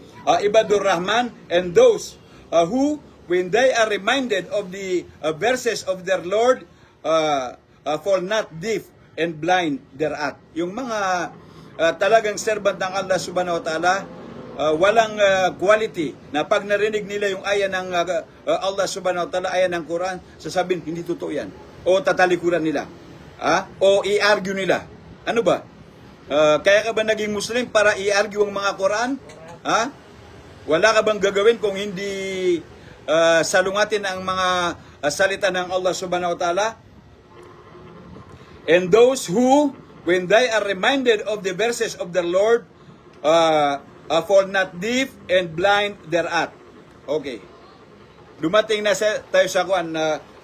ibadur Rahman, and those who, when they are reminded of the verses of their Lord, fall not deaf and blind thereat. Yung mga talagang servant ng Allah subhanahu wa ta'ala, walang quality na pag narinig nila yung aya ng Allah subhanahu wa ta'ala, aya ng Quran, sasabihin, hindi totoo yan. O tatalikuran nila. O i-argue nila. Ano ba? Kaya ka ba naging Muslim para i-argue ang mga Quran? Wala ka bang gagawin kung hindi salungatin ang mga salita ng Allah subhanahu wa ta'ala? And those who, when they are reminded of the verses of their Lord, fall not deaf and blind thereat. Okay. Dumating na tayo sa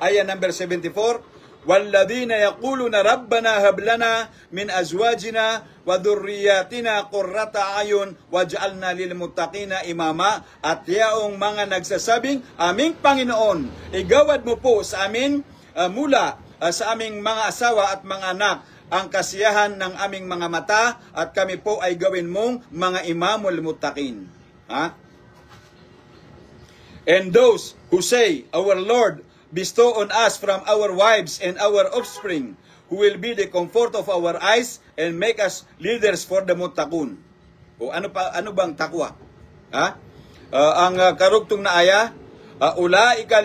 aya number 74. Walladina yaquluna rabbana hab lana min azwajina wa dhurriyyatina qurrata ayun waj'alna lil muttaqina imama. At yaong mga nagsasabing, aming Panginoon, igawad mo po sa amin mula sa aming mga asawa at mga anak ang kasiyahan ng aming mga mata at kami po ay gawin mong mga imamul muttaqin. Ha? And those who say, Our Lord, bestow on us from our wives and our offspring, who will be the comfort of our eyes and make us leaders for the muttaqun. O ano bang takwa? Ha? Ang karugtong na aya, ulaika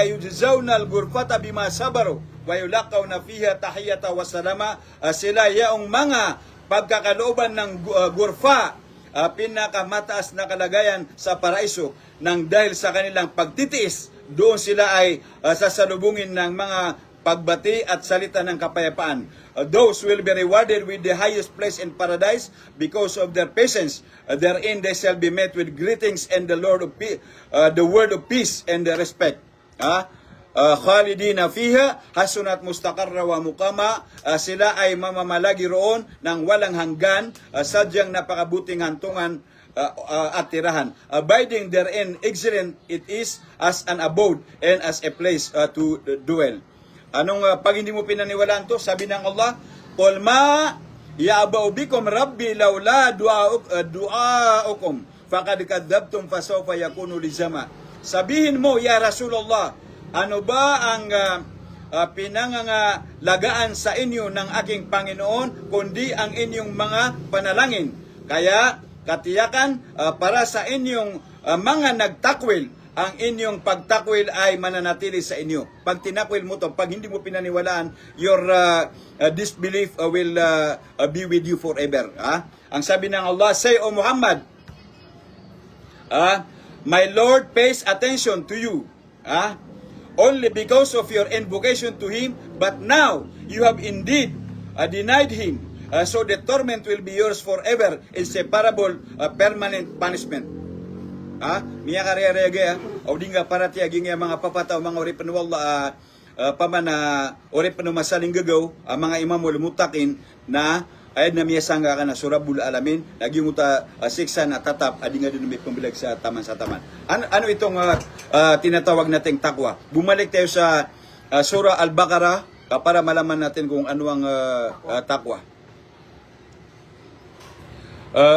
yujzawna al-ghurfata bima sabaru wa yulaqawna fiha tahiyata wa salama. Sila yaong mga pagkakalooban ng gurfa, pinakamataas na kalagayan sa paraiso, nang dahil sa kanilang pagtitiis, doon sila ay sasalubungin ng mga pagbati at salita ng kapayapaan. Those will be rewarded with the highest place in paradise because of their patience. Therein they shall be met with greetings and the word of peace and the respect. Khalidina fiha hasunat mustaqarra wa muqama. Sila ay mamamalagi roon ng walang hanggan, sadyang napakabuting hantungan at tirahan. Abiding therein, excellent it is as an abode and as a place to dwell. Anong pag hindi mo pinaniwalaan to? Sabi ng Allah, Qul ma ya'ba'u bikum rabbi laula du'aukum faqad kadzabtum fasawfa yakunu lizama. Sabihin mo, ya Rasulullah, ano ba ang pinangangalagaan sa inyo ng aking Panginoon kundi ang inyong mga panalangin? Kaya katiyakan para sa inyong mga nagtakwil, ang inyong pagtakwil ay mananatili sa inyo. Pag tinakwil mo to, pag hindi mo pinaniwalaan, your disbelief will be with you forever. Ang sabi ng Allah, say, O Muhammad, my Lord pays attention to you only because of your invocation to Him, but now you have indeed denied Him. So the torment will be yours forever, inseparable, permanent punishment. Miya karerege o dinga para tiaging mga papataw mga ori panwalla pamana ori panu masaling gagaw mga imamul mutakin na ayad na miya sangga kana surabul alamin lagi muta siksa na tatap adinga din may pambilag sa taman. Ano itong tinatawag nating takwa? Bumalik tayo sa Surah Al-Baqarah para malaman natin kung ano ang takwa.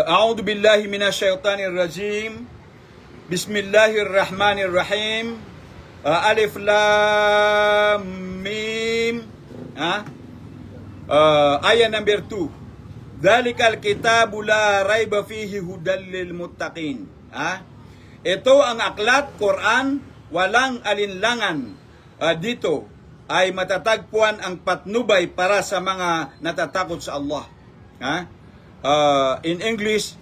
A'udhu billahi minasyaitanir rajim. Bismillahirrahmanirrahim. Alif Lam Mim. Ayat number 2. Dhalikal kitabu la raiba fihi hudal lil muttaqin. Ito ang aklat, Quran, walang alinlangan. Dito ay matatagpuan ang patnubay para sa mga natatakot sa Allah. In English,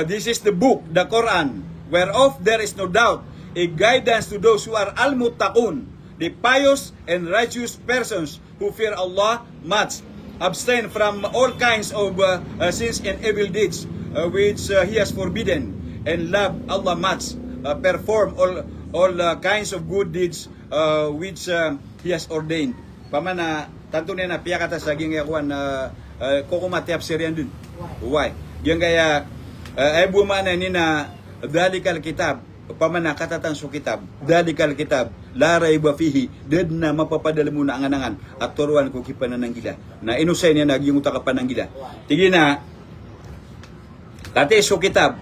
this is the book, the Quran, whereof there is no doubt, a guidance to those who are al-muttaqun, the pious and righteous persons who fear Allah much, abstain from all kinds of sins and evil deeds which He has forbidden, and love Allah much, perform all kinds of good deeds which He has ordained. Pamana tanto niya na piyakata sa gingyakuan kukumatiap sirian dun. Why? Yung kaya ay bumana ni na Dhalikal kitab, pamana katatan so kitab, dhalikal kitab, la raiba fihi, ded na mapapadala mo na anganangan, at turuan ko kipanananggila. Na inusay niya nagyunguta ka pananggila. Tigi na, kati so kitab,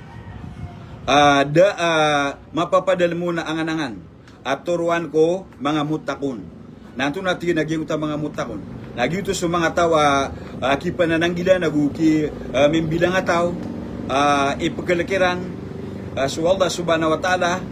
mapapadala mo na anganangan, at turuan ko mga mutakun. Nanto natin nagyunguta mga mutakun. Nagyuto sa mga tao, kipanananggila, naguki, mimbilang ataw, ipagkalakiran, so Allah subhanahu wa ta'ala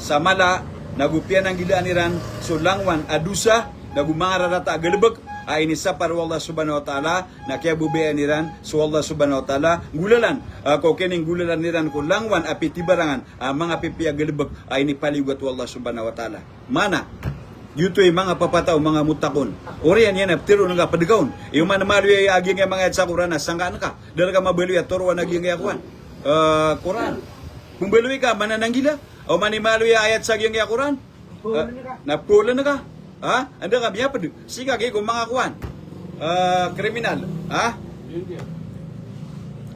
sa mala nagupian ang gilaaniran so langwan adusa nagumangararata galibag inisa para Allah subhanahu wa ta'ala na kaya bubeaniran so Allah subhanahu wa ta'ala gulalan ko kining gulalan niran ko langwan apitibarangan mga pipiya galibag ini paliwat Allah subhanahu wa ta'ala mana yutoy mga papataw mga mutakon orian yan aptiro nga padigawon yung manamali ay aging mga sa Quran sangkaan ka dala ka mabali at turuan aging yakuan Quran. Kung beluwi ka, manananggila. O manimaloy ayat sa giyang Quran. Napula na ka. Anda ka, biya pa doon. Sika kayo kung mga kuwan. Kriminal.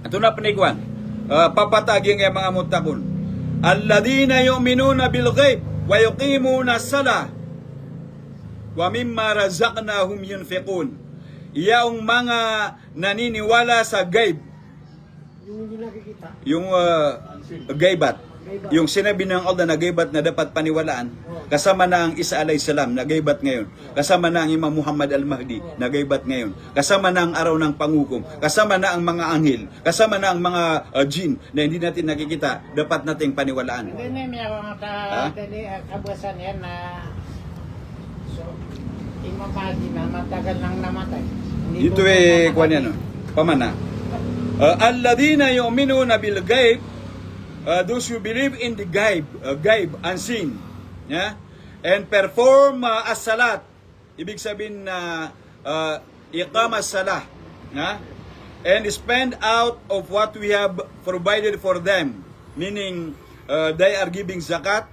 Ito na paniguan. Papatagin ng mga mutakon. Alladhina yu'minuna bil ghaib wa yuqimuna as-salah wa mimma razaqnahum yunfiqun. Yaong mga naniniwala sa gaib. Yung hindi nakikita. Yung gaybat. Yung sinabi ng Allah na gaybat na dapat paniwalaan, kasama na ang Isa alayhi salam na gaybat ngayon, kasama na ang Imam Muhammad al-Mahdi na gaybat ngayon, kasama na ang araw ng panghukom, kasama na ang mga anghel, kasama na ang mga jin na hindi natin nakikita, dapat nating paniwalaan. Hindi may ako Ha? kabuasan yan na Imam Mahdi na matagal nang namatay. Hindi Dito po eh, namatay. kuwan yan, pamana. Alladhina yu'minuna bil ghaib, those who believe in the ghaib, unseen, yeah? And perform as-salat, ibig sabihin na iqama as-salah, yeah? And spend out of what we have provided for them, meaning they are giving zakat,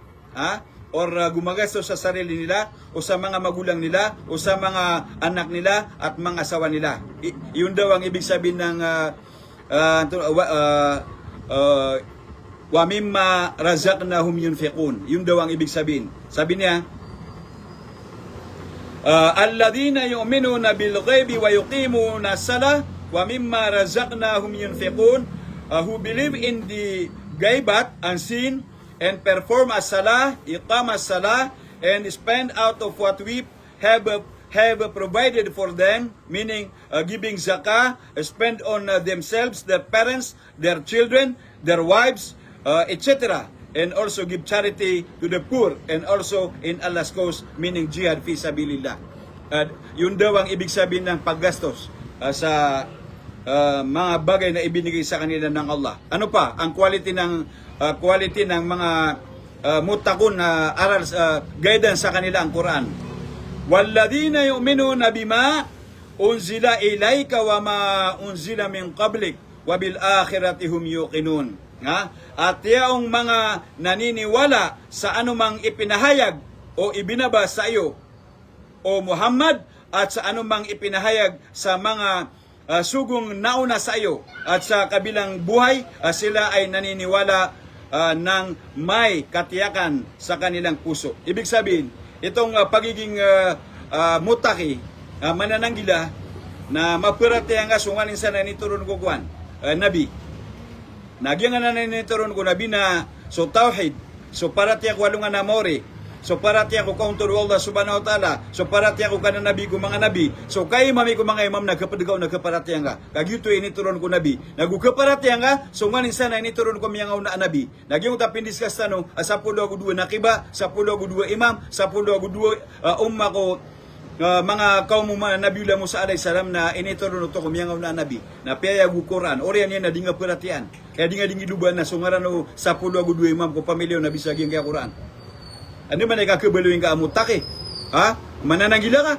or gumagastos sa sarili nila o sa mga magulang nila o sa mga anak nila at mga asawa nila. Yun daw ang ibig sabihin ng wa mimma razaqnahum yunfiqun. Yun daw ang ibig sabihin. Sabi niya, alladhina yu'minuna bil ghaibi wa yuqimuna as-salah wa mimma razaqnahum yunfiqun, who believe in the gaibat, unseen, and perform as-salah, iqam as-salah, and spend out of what we have provided for them, meaning giving zakah, spend on themselves, their parents, their children, their wives, etc. And also give charity to the poor, and also in Allah's cause, meaning jihad fi sabilillah. Yun daw ang ibig sabihin ng paggastos sa mga bagay na ibinigay sa kanila ng Allah. Ano pa ang quality ng mga mutakun na aral, guidance sa kanila, ang Quran? Walladhina yu'minuna bima unzila ilayka wa ma unzila min qablik wa bil akhirati hum yuqinun. At yaong mga naniniwala sa anumang ipinahayag o ibinaba sa iyo, o Muhammad, at sa anumang ipinahayag sa mga sugong nauna sa iyo at sa kabilang buhay, sila ay naniniwala ng may katiyakan sa kanilang puso. Ibig sabihin, itong pagiging mutaki, manananggila, na mapirate nga sunganin sa nanituron ko kuwan, nabi. Nagyang nga nanituron ko nabi na so tawhid, so parati ako walungan na mori, so parati ako kauntor Allah subhanahu wa ta'ala, so parati ako kanan nabi ko mga nabi, so kay mami ko mga imam nagkapadigaw nagkaparati nga, kagyuto inituron ko nabi, nagkaparati nga, so nganin sana inituron ko miyangaw na nabi, nagyong tapindis kas tanong, sa pulo ako duwa nakiba, sa pulo ako duwa imam, sa pulo ako duwa umma ko, mga kaum nabiula mo sa alayhi salam na inituron to ko miyangaw na nabi, na piyaya gu Quran, oriyan yan na dinga perhatian, kaya dinga duban na, so ngaran o sa pulo ako duwa imam ko pamilyo na bisagin kaya Quran. Ano man ay kakabaluin ka amutake? Ha? Manananggila ka?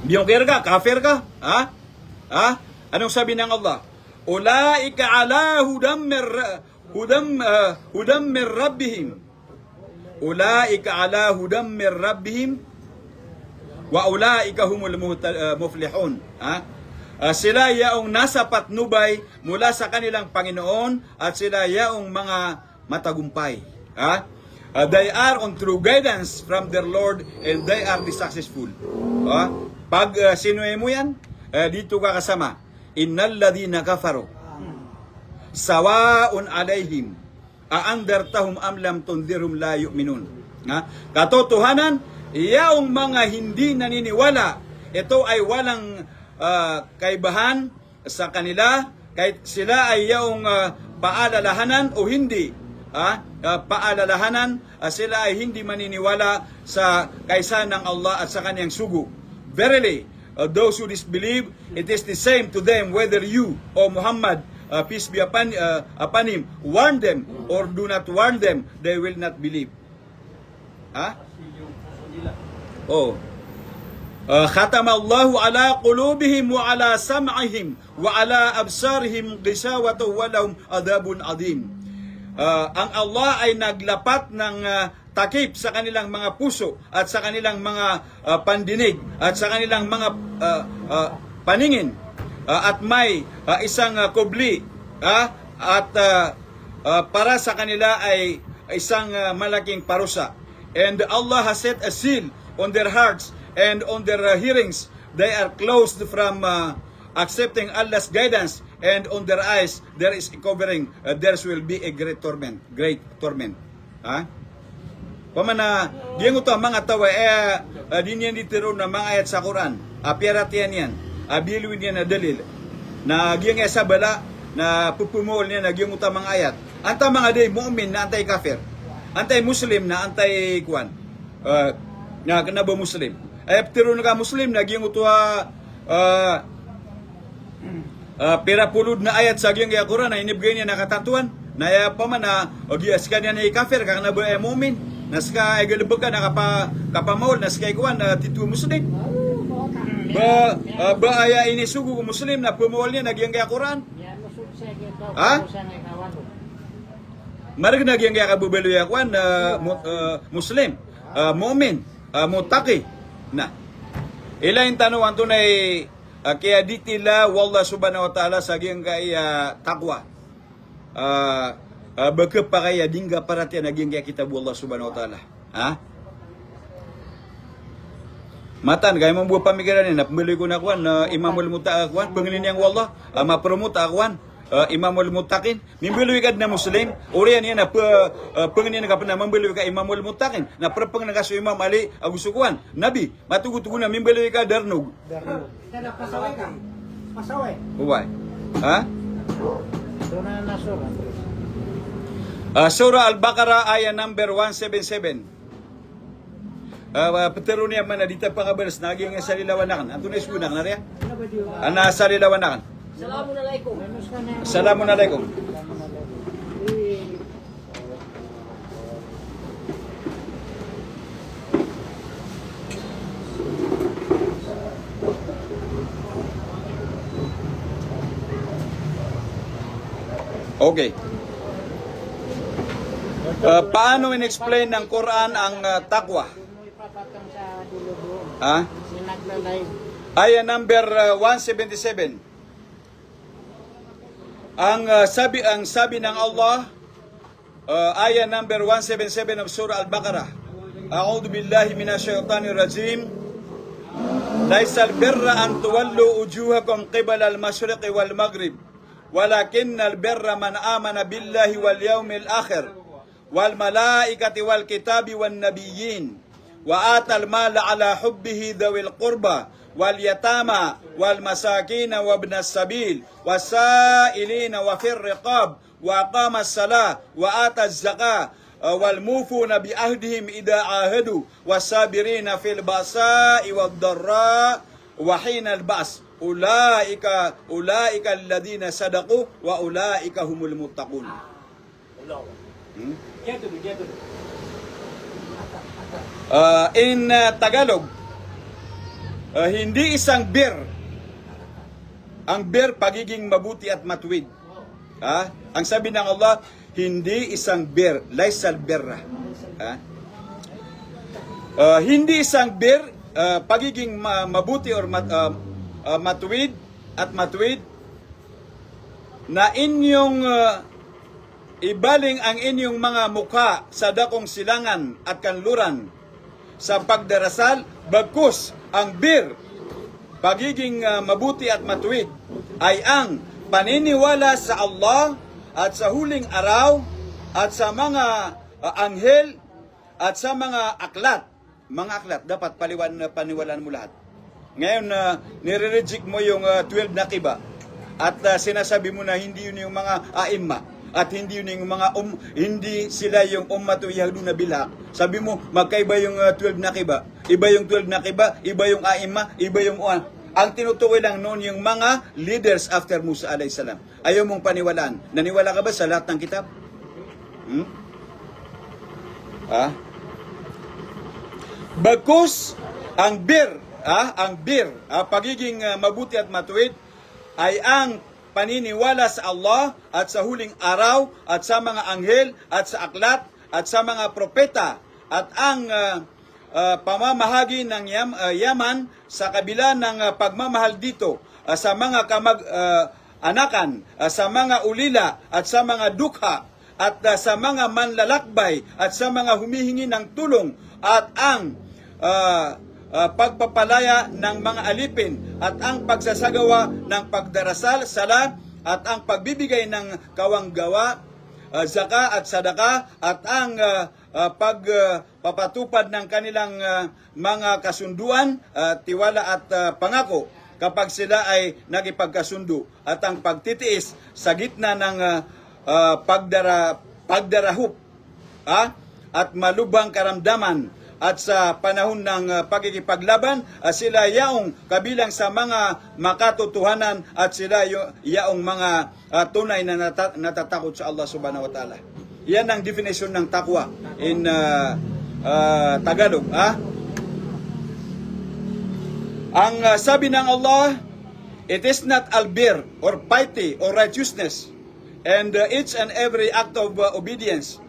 Biyongkir ka? Kafir ka? Ha? Ha? Anong sabi ng Allah? Ulaika ala hudam mir rabbihim. Ulaika ala hudam mir rabbihim wa ulaika humul muflihun. Ha? Sila yaong nasa patnubay mula sa kanilang Panginoon at sila yaong mga matagumpay. Ha? They are on true guidance from their Lord and they are the successful. Pag sinuhe mo yan, dito ka kasama. Innal ladhina kafaru sawaun alayhim aandartahum am lam tundirhum la yu'minun. Katotohanan, yaong mga hindi naniniwala, ito ay walang kaibahan sa kanila, kahit sila ay yaong paalalahanan o hindi. Paalalahanan, sila ay hindi maniniwala sa kaysa ng Allah at sa kanyang sugo. Verily, those who disbelieve, it is the same to them whether you, O Muhammad, peace be upon him, warn them or do not warn them, they will not believe. Khatama Allahu ala qulubihim wa ala sam'ihim wa ala absarihim ghishawatu wa lahum adhabun adhim. Ang Allah ay naglapat ng takip sa kanilang mga puso at sa kanilang mga pandinig at sa kanilang mga paningin at may isang kubli at para sa kanila ay isang malaking parusa. And Allah has set a seal on their hearts and on their hearings. They are closed from accepting Allah's guidance, and on their eyes there is a covering. There will be a great torment. Great torment. Ha? Pamana, diyan ito ang mga tawa, din yan ditiro na mga ayat sa Quran. Apiratian yan. Biluin yan na dalil. Na giyang sa bala, na pupumol niya na giyang ito mga ayat. Anta mga day, mu'min na anti-kafir. Anti-Muslim na anti-kuan. Na kanaba Muslim. Tiro na ka Muslim na giyang ito pirapulod na ayat sa giyang Quran na inibigay niya nakatantuan. Na paman na, ogiyas ka niya na i-kafir, kanaba mu'min. Naska ay galubog ka nakapamahol, naska ikuan na titu Muslim. Ba aya ini sugu Muslim na pumawal niya nagyang kaya Quran. Ha? Marag nagyang kaya kabubelo ya kuan Muslim, mu'min, mutaki. Na. Ilain tanong anto na kaya ditila wallah subhanahu wa ta'ala sa gyang kaya takwa. Baka pa kaya dingga parati naging kaya kitab Allah subhanahu wa ta'ala. Ha? Matan, kaya mong buwa pamikiran na pamili ko na kuwan, imamul muta kuwan, pangilin niyang wallah, mapromuta kuwan, imamul mutakin, mimbiluwi ka na Muslim, uriyan yan na pangilin ka pa na mambiluwi ka imamul mutakin, na perpang nagaso imam Ali agusukuan, Nabi, matugutugo na mimbiluwi ka darnog. Kaya pasaway ka. Pasaway. Uway. Ha? Doon na nasura. Surah Al-Baqarah ayat number 177. Petero niya man dita pangabalas naging salilawanakan. Anto na isbunak na riya? Ana salilawanakan. Assalamualaikum. Assalamualaikum. Okay. Paano in-explain ng Quran ang takwa? Ipapatang sa dulo doon. Ha? Sinagla-live. Ayat number 177. Ang sabi ng Allah, ayat number 177 of Surah Al-Baqarah. A'udhu billahi minasyaitanir rajim. Laisal birra an tuwallu ujuhakum qibala al-masyriqi wal maghrib. Walakinnal birra man amana billahi wal yawmil akhir wal malaikati wal kitabi wan nabiyyin wa atal mala ala hubbihi dhawil qurba wal yatama wal masakin wa ibnas sabil wasailina wa fir riqab wa aqama as-salah wa ata az-zakah wal mufuna bi ahdihim idha ahadu wasabirina fil basa'i wad dharra wa hina al-ba's ulaika alladhina sadaqu wa ulaika humul muttaqun. In Tagalog, hindi isang bir. Ang bir, pagiging mabuti at matuwid. Ang sabi ng Allah, hindi isang bir, laisal birra. Hindi isang bir, pagiging mabuti or matuwid at matuwid na inyong ibaling ang inyong mga mukha sa dakong silangan at kanluran sa pagdarasal, bagkus ang bir, pagiging mabuti at matuwid ay ang paniniwala sa Allah at sa huling araw at sa mga anghel at sa mga aklat. Mga aklat, dapat paniwalaan mo lahat. Ngayon, nire-reject mo yung 12 na kiba at sinasabi mo na hindi yun yung mga aimma at hindi yun yung mga hindi sila yung ummatu yahdu na bilhaq. Sabi mo, magkaiba yung 12 na kiba. Iba yung 12 na kiba, iba yung aimma, iba yung ang tinutukoy lang noon yung mga leaders after Musa alayhis salam. Ayaw mong paniwalaan. Naniwala ka ba sa lahat ng kitab? Bagkus ang bir, pagiging mabuti at matuwid ay ang paniniwala sa Allah at sa huling araw at sa mga anghel at sa aklat at sa mga propeta at ang pamamahagi ng yaman sa kabila ng pagmamahal dito sa mga anakan, sa mga ulila at sa mga dukha at sa mga manlalakbay at sa mga humihingi ng tulong at ang pagpapalaya ng mga alipin at ang pagsasagawa ng pagdarasal, sala at ang pagbibigay ng kawanggawa, zaka at sadaka at ang pagpapatupad ng kanilang mga kasunduan, tiwala at pangako kapag sila ay nagipagkasundo at ang pagtitiis sa gitna ng pagdarahop at malubhang karamdaman at sa panahon ng pagkikipaglaban, sila yaong kabilang sa mga makatotohanan at sila yaong mga tunay na natatakot sa Allah subhanahu wa ta'ala. Yan ang definition ng takwa in Tagalog. Ang sabi ng Allah, it is not albir or piety or righteousness and each and every act of obedience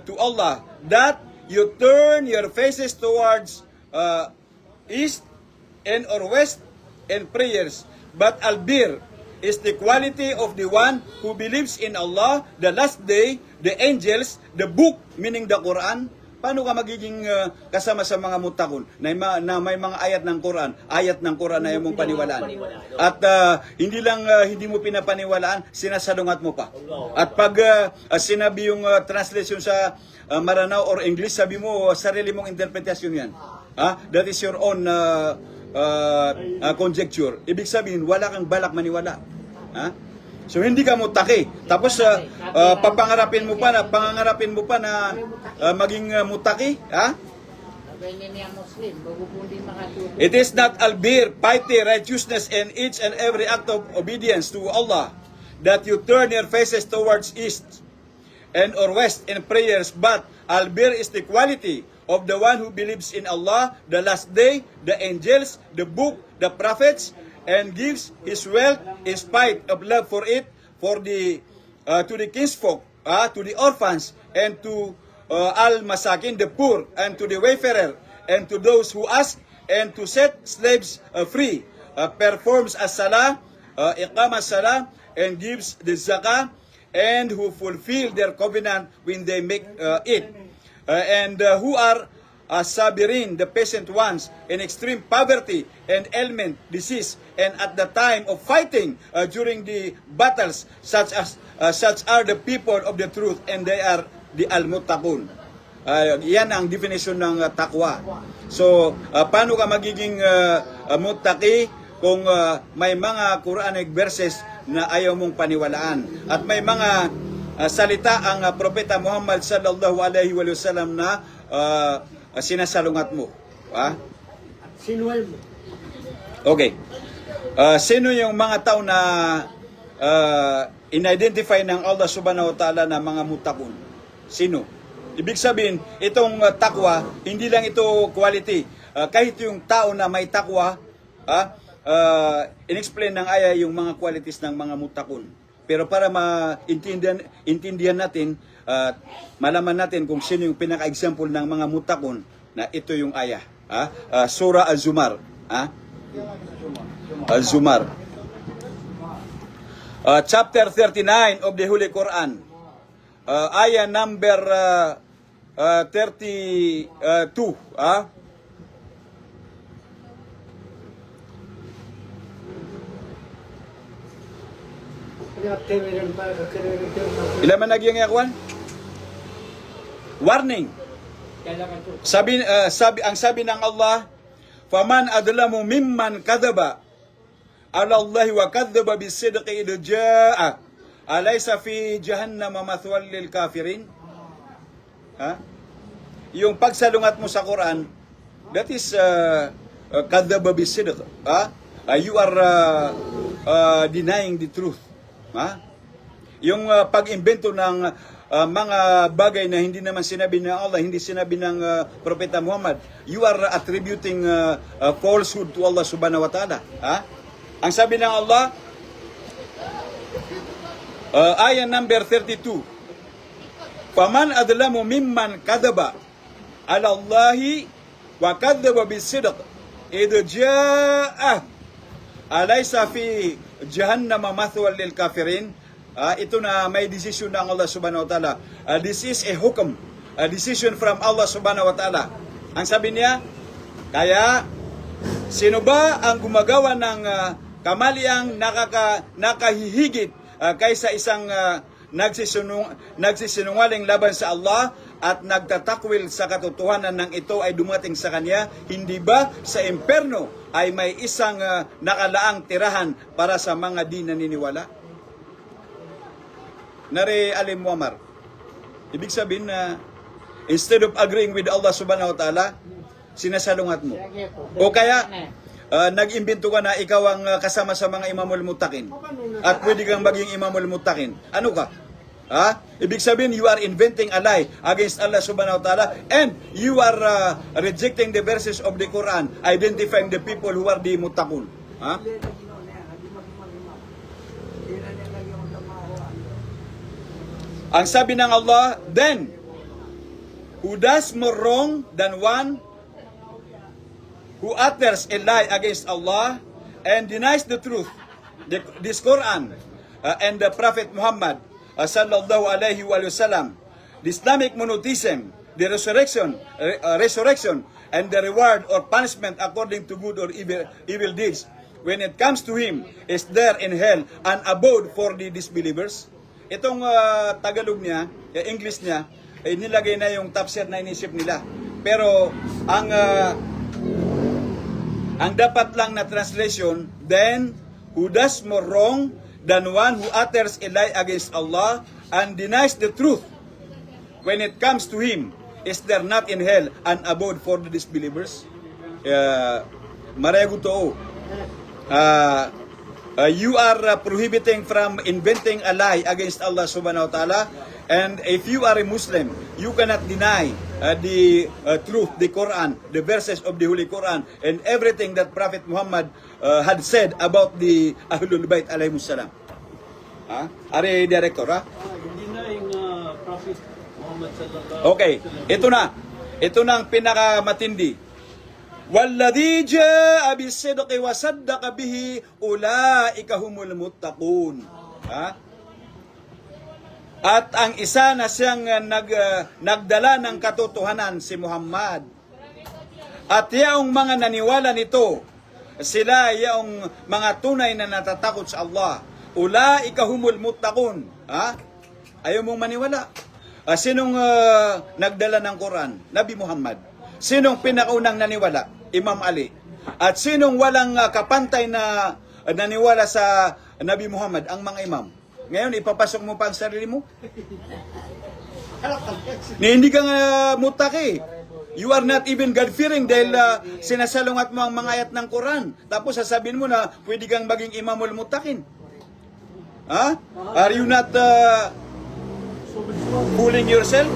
to Allah that you turn your faces towards east and or west in prayers, but albir is the quality of the one who believes in Allah, the last day, the angels, the book, meaning the Quran. Paano ka magiging kasama sa mga mutakon na may mga ayat ng Quran na iyong mong paniwalaan? At hindi lang hindi mo pinapaniwalaan, sinasalungat mo pa. At pag sinabi yung translation sa Maranao or English, sabi mo sarili mong interpretasyon yan. That is your own conjecture. Ibig sabihin, wala kang balak maniwala. So hindi ka mutaki. Tapos pangangarapin mo pa na maging mutaki, It is not albir, piety, righteousness, and each and every act of obedience to Allah that you turn your faces towards east and or west in prayers, but albir is the quality of the one who believes in Allah, the last day, the angels, the book, the prophets, and gives his wealth in spite of love for it, for the to the kinsfolk, to the orphans, and to al-masakin, the poor, and to the wayfarer, and to those who ask, and to set slaves free, performs as-salah, iqama as-salah, and gives the zakah, and who fulfill their covenant when they make it, and who are sabirin, the patient ones, in extreme poverty and ailment, disease, and at the time of fighting during the battles, such are the people of the truth, and they are the al-muttaqun. Yan ang definition ng takwa. So, paano ka magiging muttaqi kung may mga Quranic verses na ayaw mong paniwalaan at may mga salita ang Propeta Muhammad sallallahu alaihi wasallam na sinasalungat mo. Sinuwal mo. Okay. Sino yung mga tao na in-identify ng Allah subhanahu wa ta'ala na mga mutakun? Sino? Ibig sabihin, itong takwa, hindi lang ito quality. Kahit yung tao na may takwa, in-explain ng aya yung mga qualities ng mga mutakun. Pero para maintindihan natin, malaman natin kung sino yung pinaka-example ng mga mutakun, na ito yung aya. Surah Az-Zumar. Az-Zumar. Chapter 39 of the Holy Quran. Aya number 32. Ilan man nagyang yakwan? Warning. Ang sabi ng Allah, "Faman adlamu mimman kadhaba ala Allah wa kadhaba bis-sidqi idh jaa'a alaysa fi jahannam mathwal lil kafirin." Yung pagsalungat mo sa Quran, that is kadhaba bis-sidq. You are denying the truth. Yung pag-imbento ng mga bagay na hindi naman sinabi ng Allah, hindi sinabi ng Propeta Muhammad, you are attributing falsehood to Allah subhanahu wa ta'ala. Ang sabi ng Allah, ayah number 32, "Faman adlamu mimman kadaba ala Allahi wa kadaba bis-sidq idh jaa'a alaysa fi jahannam mathwal lil kafirin." Ito na may decision ng Allah subhanahu wa ta'ala. This is a hukum, a decision from Allah subhanahu wa ta'ala. Ang sabi niya, Kaya, sino ba ang gumagawa ng kamaliang nakahihigit kaysa isang nagsisinungaling laban sa Allah at nagtatakwil sa katotohanan ng ito ay dumating sa kanya? Hindi ba sa imperno ay may isang nakalaang tirahan para sa mga di naniniwala? Nari Alim Muammar, ibig sabihin na instead of agreeing with Allah subhanahu wa ta'ala, sinasalungat mo. O kaya, nag-imbento ka na ikaw ang kasama sa mga imamul muttaqin at pwede kang maging imamul muttaqin. Ano ka? Ha? Ibig sabihin, you are inventing a lie against Allah subhanahu wa ta'ala and you are rejecting the verses of the Quran, identifying the people who are the muttaqun. Ha? Ang sabi ng Allah, then, who does more wrong than one who utters a lie against Allah and denies the truth, this Quran and the Prophet Muhammad sallallahu alaihi wasallam, the Islamic monotheism, the resurrection and the reward or punishment according to good or evil deeds, when it comes to him, is there in hell an abode for the disbelievers? Itong Tagalog niya, English niya, ay nilagay na yung tafsir na inisip nila. Pero ang dapat lang na translation, then who does more wrong than one who utters a lie against Allah and denies the truth, when it comes to him, is there not in hell an abode for the disbelievers? Marayago to. You are prohibiting from inventing a lie against Allah subhanahu wa ta'ala, and if you are a Muslim, you cannot deny the truth, the Quran, the verses of the Holy Quran, and everything that Prophet Muhammad had said about the Ahlul Bayt alayhimus salam. Are director, ha? Hindi na yung Prophet Muhammad sallallahu Okay, ito na. Ito na ang pinakamatindi. وَالَّذِي جَاءَ بِالصِّدْقِ وَصَدَّقَ بِهِ أُولَٰئِكَ هُمُ الْمُتَّقُونَ. At ang isa na siyang nagdala ng katotohanan, si Muhammad. At yaong mga naniwala nito, sila yaong mga tunay na natatakot sa Allah. Ulaika humul muttaqun. Ayaw mong maniwala. Sinong nagdala ng Quran? Nabi Muhammad. Sinong pinakaunang naniwala? Imam Ali. At sinong walang kapantay na naniwala sa Nabi Muhammad? Ang mga imam. Ngayon, ipapasok mo pa ang sarili mo? Hindi ka nga mutaki. You are not even God-fearing dahil sinasalungat mo ang mga ayat ng Quran. Tapos sasabihin mo na pwede kang maging imamul mutakin. Are you not fooling yourself?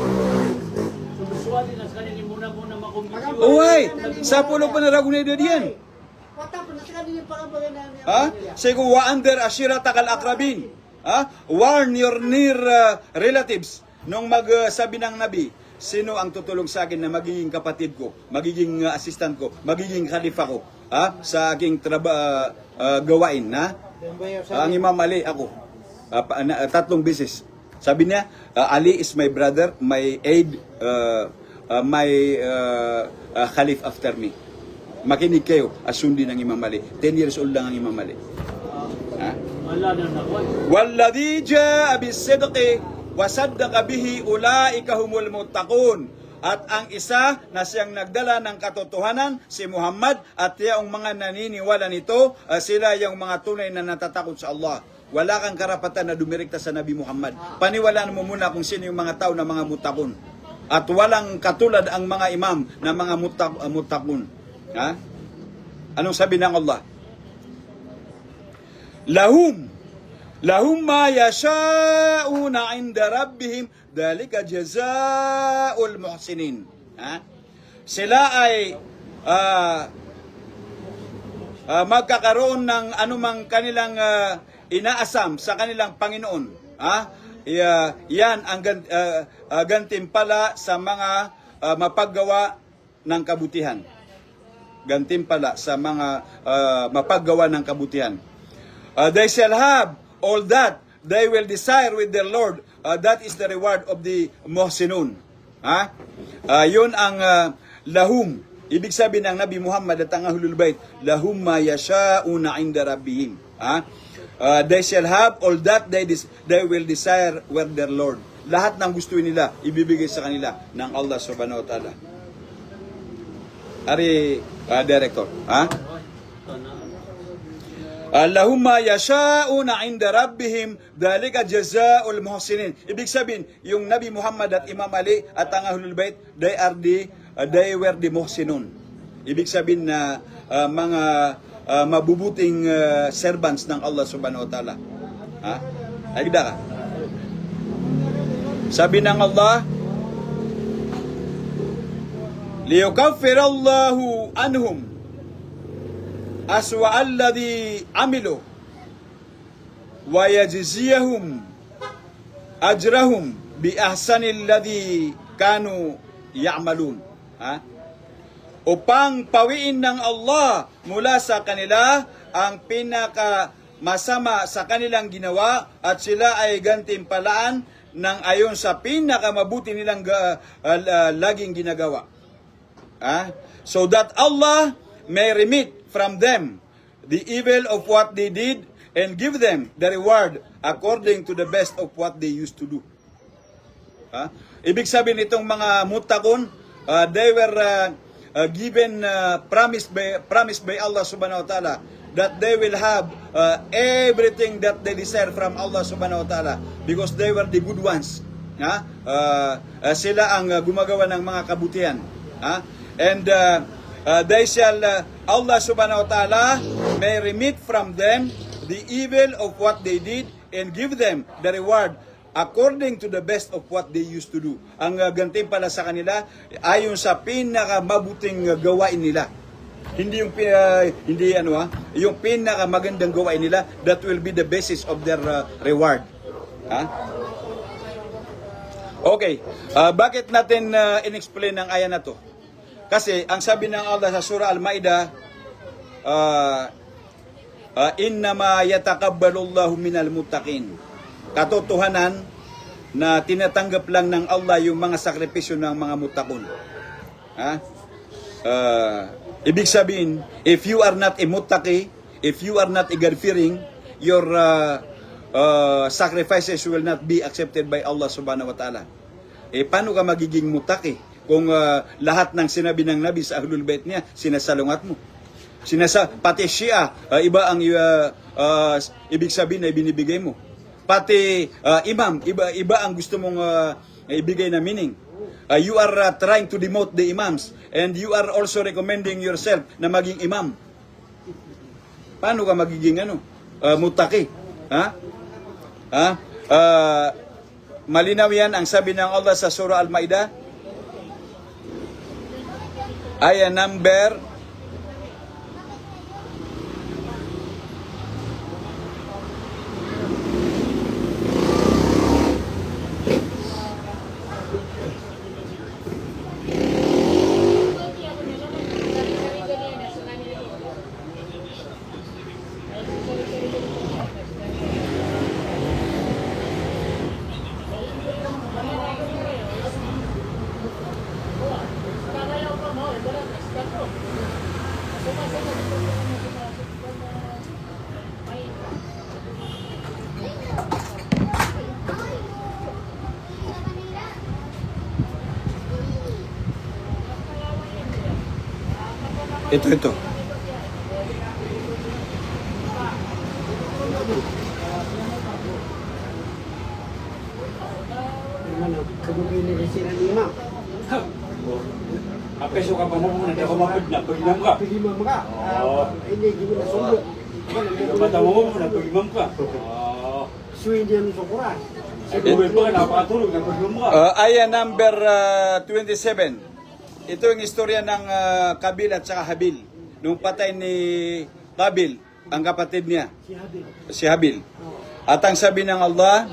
Subsuali na sa kanila muna makumbisyon. Uy, sa pulo pa na ragunay na diyan. Sego wa under ashirata kal akrabin. Warn your near relatives. Nung magsabi ng Nabi, sino ang tutulong sa akin na magiging kapatid ko, magiging assistant ko, magiging khalifa ko, sa aking gawain, ang Imam Ali, ako. 3 beses. Sabi niya, Ali is my brother, my aide, my khalif after me. Makinig kayo, asundi ng Imam Ali. 10 years old lang ang Imam Ali. Wala na nakuha. Walladhi jaa bis-sidqi wa saddaqa bihi ulaika humul muttaqun. At ang isa na siyang nagdala ng katotohanan, si Muhammad, at yung mga naniniwala nito, sila yung mga tunay na natatakot sa Allah. Wala kang karapatan na dumirekta sa Nabi Muhammad. Paniwalaan mo muna kung sino yung mga tao na mga mutakun. At walang katulad ang mga imam na mga mutakun. Anong sabi ng Allah? Lahum ma yasha'una 'inda rabbihim dalika jazaa'ul muhsinin. Sila ay magkakaroon ng anumang kanilang inaasam sa kanilang Panginoon. Yan ang gantimpala sa mga mapaggawa ng kabutihan. Gantimpala sa mga mapaggawa ng kabutihan. They shall have all that they will desire with their Lord. That is the reward of the muhsinun. Yun ang lahum. Ibig sabihin ng Nabi Muhammad at ang Ahlul Bait, lahum ma yasha'una 'inda rabbihim. They shall have all that they will desire with their Lord. Lahat ng gusto nila, ibibigay sa kanila ng Allah subhanahu wa ta'ala. Ari, director. Lahum ma yasha'una 'inda rabbihim dhalika jazaa'ul muhsinin. Ibig sabihin, yung Nabi Muhammad at Imam Ali at ang Ahlul Bait, they were the muhsinun. Ibig sabihin na mga mabubuting servants ng Allah subhanahu wa ta'ala. Agda ka. Sabi ng Allah, liyukaffirallahu anhum aswa alladhi amilu wa yajziyahum ajrahum bi ahsanil ladhi kanu ya'malun. Upang pawiin ng Allah mula sa kanila ang pinaka masama sa kanilang ginawa at sila ay gantimpalaan ng ayon sa pinakamabuti nilang laging ginagawa. So that Allah may remit from them the evil of what they did and give them the reward according to the best of what they used to do. Ibig sabihin itong mga mutakon, they were given promise by Allah subhanahu wa ta'ala that they will have everything that they desire from Allah subhanahu wa ta'ala because they were the good ones. Sila ang gumagawa ng mga kabutihan. And they shall, Allah subhanahu wa ta'ala may remit from them the evil of what they did and give them the reward according to the best of what they used to do. Ang gantimpala sa kanila ayon sa pinakamabuting gawain nila. Hindi yung yung pinakamagandang gawain nila, that will be the basis of their reward. Okay, bakit natin in-explain ang aya na to? Kasi ang sabi ng Allah sa surah Al-Maidah, innama yatakabbalullahu minal muttaqin. Katotohanan na tinatanggap lang ng Allah yung mga sakripisyo ng mga mutakon. Ibig sabihin, if you are not a muttaqi, if you are not a God-fearing, your sacrifices will not be accepted by Allah subhanahu wa ta'ala. Paano ka magiging muttaqi kung lahat ng sinabi ng Nabi sa Ahlul Bait niya, sinasalungat mo? Pati Shia, iba ang ibig sabihin na binibigay mo. Pati imam, iba ang gusto mong ibigay na meaning. You are trying to demote the imams and you are also recommending yourself na maging imam. Paano ka magiging muttaqi? Malinaw yan ang sabi ng Allah sa surah Al-Maidah, ayah number 'Ito. Kabubili rin sila ni Imam. Apeso ka pa mo na ako mapid na pag-imam ka. Pag-imam ka. Hindi, hindi mo nasundot. Kapata mo na pag-imam ka. Suwi niya ng Quran. Siguro pa ka napakatulog na pag-imam ka. Ayah number 27. Ito yung istorya ng Kabil at saka Habil. Nung patay ni Kabil, ang kapatid niya, si Habil. At ang sabi ng Allah,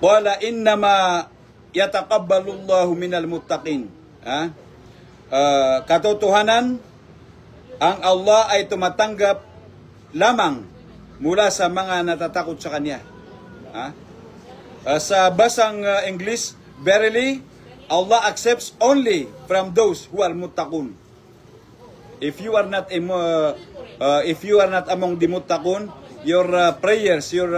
wala innama yatakabbalullahu minal muttaqin. Katotohanan, ang Allah ay tumatanggap lamang mula sa mga natatakot sa Kanya. Sa basang English, verily, Allah accepts only from those who are muttaqun. If you are not among the muttaqun, your prayers, your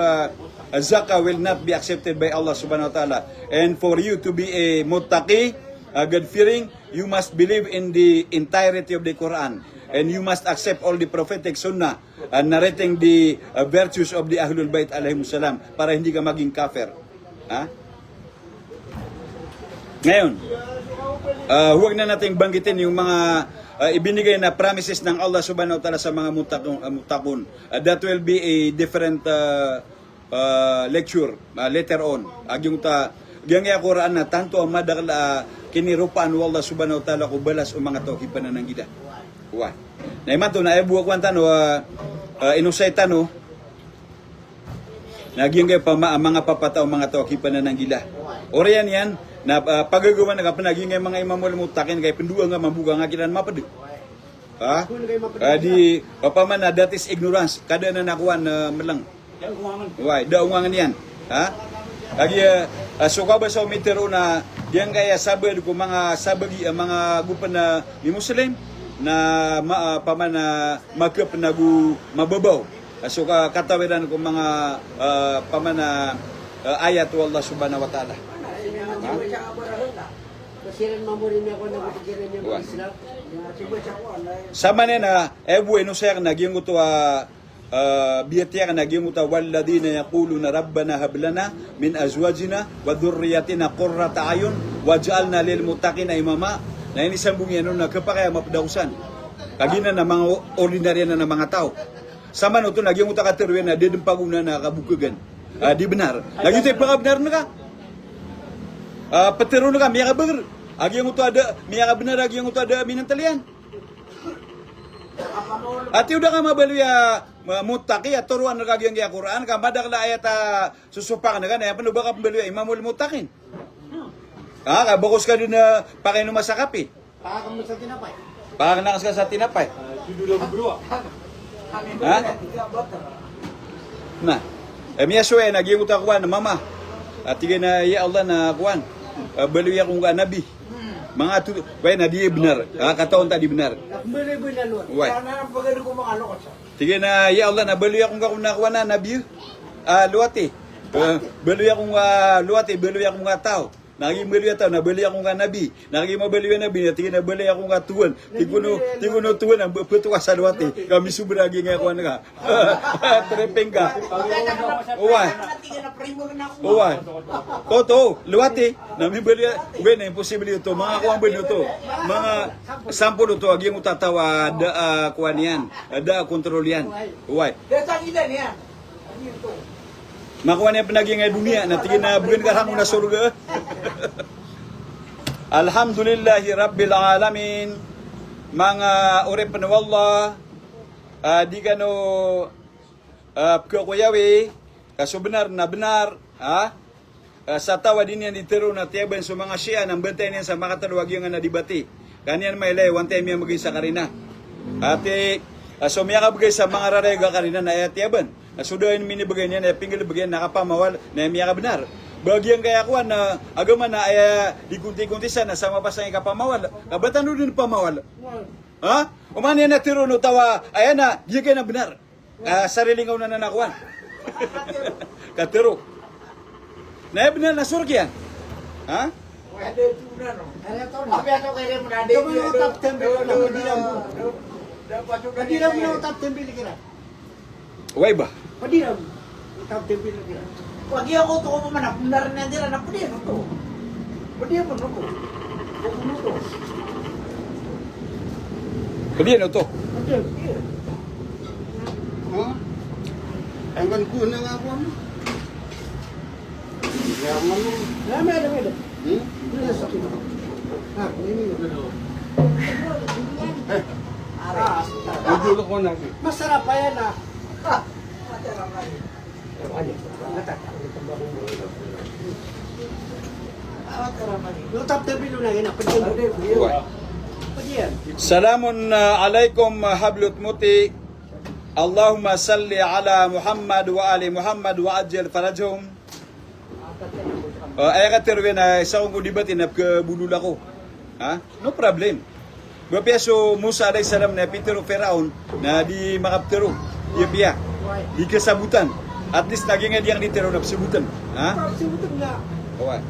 zakah will not be accepted by Allah subhanahu wa ta'ala. And for you to be a muttaqi, God-fearing, you must believe in the entirety of the Quran. And you must accept all the prophetic sunnah narrating the virtues of the Ahlul Bayt alayhimussalam para hindi ka maging kafir. Ha? Ngayon, huwag na nating banggitin yung mga ibinigay na promises ng Allah subhanahu wa ta'ala sa mga muttaqun. That will be a different lecture later on. Agyong Gangya Quran na tanto ang madakla kinirupaan wa Allah subhanahu wa ta'ala ko balas o mga tawhi panananggida. Wa. Na iman to na ebuwa kwanta no inusay tano nagyang kay mga papataw mga tawhi panananggida. Orian yan na pagagawa na kapanaging ngay mga imamol mutakin kay pendua nga mabuga nga kinan mapad. Ha? Di papaman na that is ignorance kada na nakuan melang. Why? Daungangan yan. Ha? Lagi suka ba sa mitero na diyan kaya sabad ko mga sabagi mga gupan na ni Muslim na paman na magkap na mababaw. Suka katawiran ko mga paman na ayat wallah subhanahu wa ta'ala. Sama na ebu enusay na gyung to biyatiya na gyung to walladina yaquluna rabbana hab lana min azwajina wa dhurriyyatina qurrata ayun waj'alna lil muttaqina imama. Na ini sambung yan na kapakaya mapdausan. Kagina na mga ordinarya na mga tao. Sama no to nagyung to katerwen na dedempaguna na kabukugan. Di benar. Lagi tayo pagkabenar na ka. Petero na ka, miya ka bagar. Agi yung ito ada, miya ka benar, agi yung ito ada minantalian. At udah ka mabaluya mutaki at turuan na kagiyang kaya Quran, ka madakla ayat susupak na ka, na yan ba ka pambaluya imamul mutakin. Kabukos ka din na pakinumas sa kape. Pakakamas sa tinapay. Pakakamas ka sa tinapay. Ha? Na. Miya suwe, naging utakuan na mama. At tigay na ya Allah na kuan. Baluya kong nabi. Mga tu, wala na di benar. Kataon ta di benar. Why? Tigay na ya Allah na baluya kong nakuha na nabi. Luwati. Baluya kong luwati, baluya kong tao. Naging baluya tao, nabali akong nabi. Naging mabaluya nabi, tigay na bali akong tuwan. Tiguno tuwan ang petuwa sa luwati. Kami subragi nga kuan ka. Trepeng ka. Uway. Uway. Koto, luwati. Nami baluya. Uwe na imposible ito. Mga kuang bali ito. Mga sampul ito. Agyang utatawa. Kuan yan. Da kontrol yan. Uway. Makuha niya pinaging dunia na tingin na bukin karang na surga. Alhamdulillahi Rabbil Alamin. Mga urip na wallah. Di ka no kuyawi. Kaso benar na benar. Sa tawa din yan itero na tiyaban sa mga siya ng bantay niya sa makatalwag yung na dibati. Kanyan may lay, one time yan maging sa karina. Ate, so miya kabagay sa mga rarega karina na tiyaban. Sudahin minibagay niya na pinggil bagay nakapamawal na miya ka benar. Bagian kaya kuan na agama na ay dikunti-kunti sana sama pa sa kapamawal. Kabatan din pamawal. Ha? Uman yan na tiro no tawa ayan na di kay na benar. Sariling na nanakuan. Katiro. Na benar na surga yan. Ha? Way ba? Padiram. Utap tempel lagi. Pagi ako to ko man benar na dira na pudi to. Pudi mo no ko. Ko to. Pwede ano to? Angkan ko na nga ako. Yaman mo. Lama. Magulo ko na. Masarap pa yan Utap tempel na yan. Salamun alaikum hablut muti. Allahumma salli ala Muhammad wa ali Muhammad wa ajil farajhum. Ay ka terwe na isa kong udibatin na kabulula ko. Ha? No problem. Bapiaso Musa alayhi salam na Peter o Firaun na di makaptero. Iya piya. Di kasabutan. At least naging nga diyang litero na kasabutan. Ha? Okay.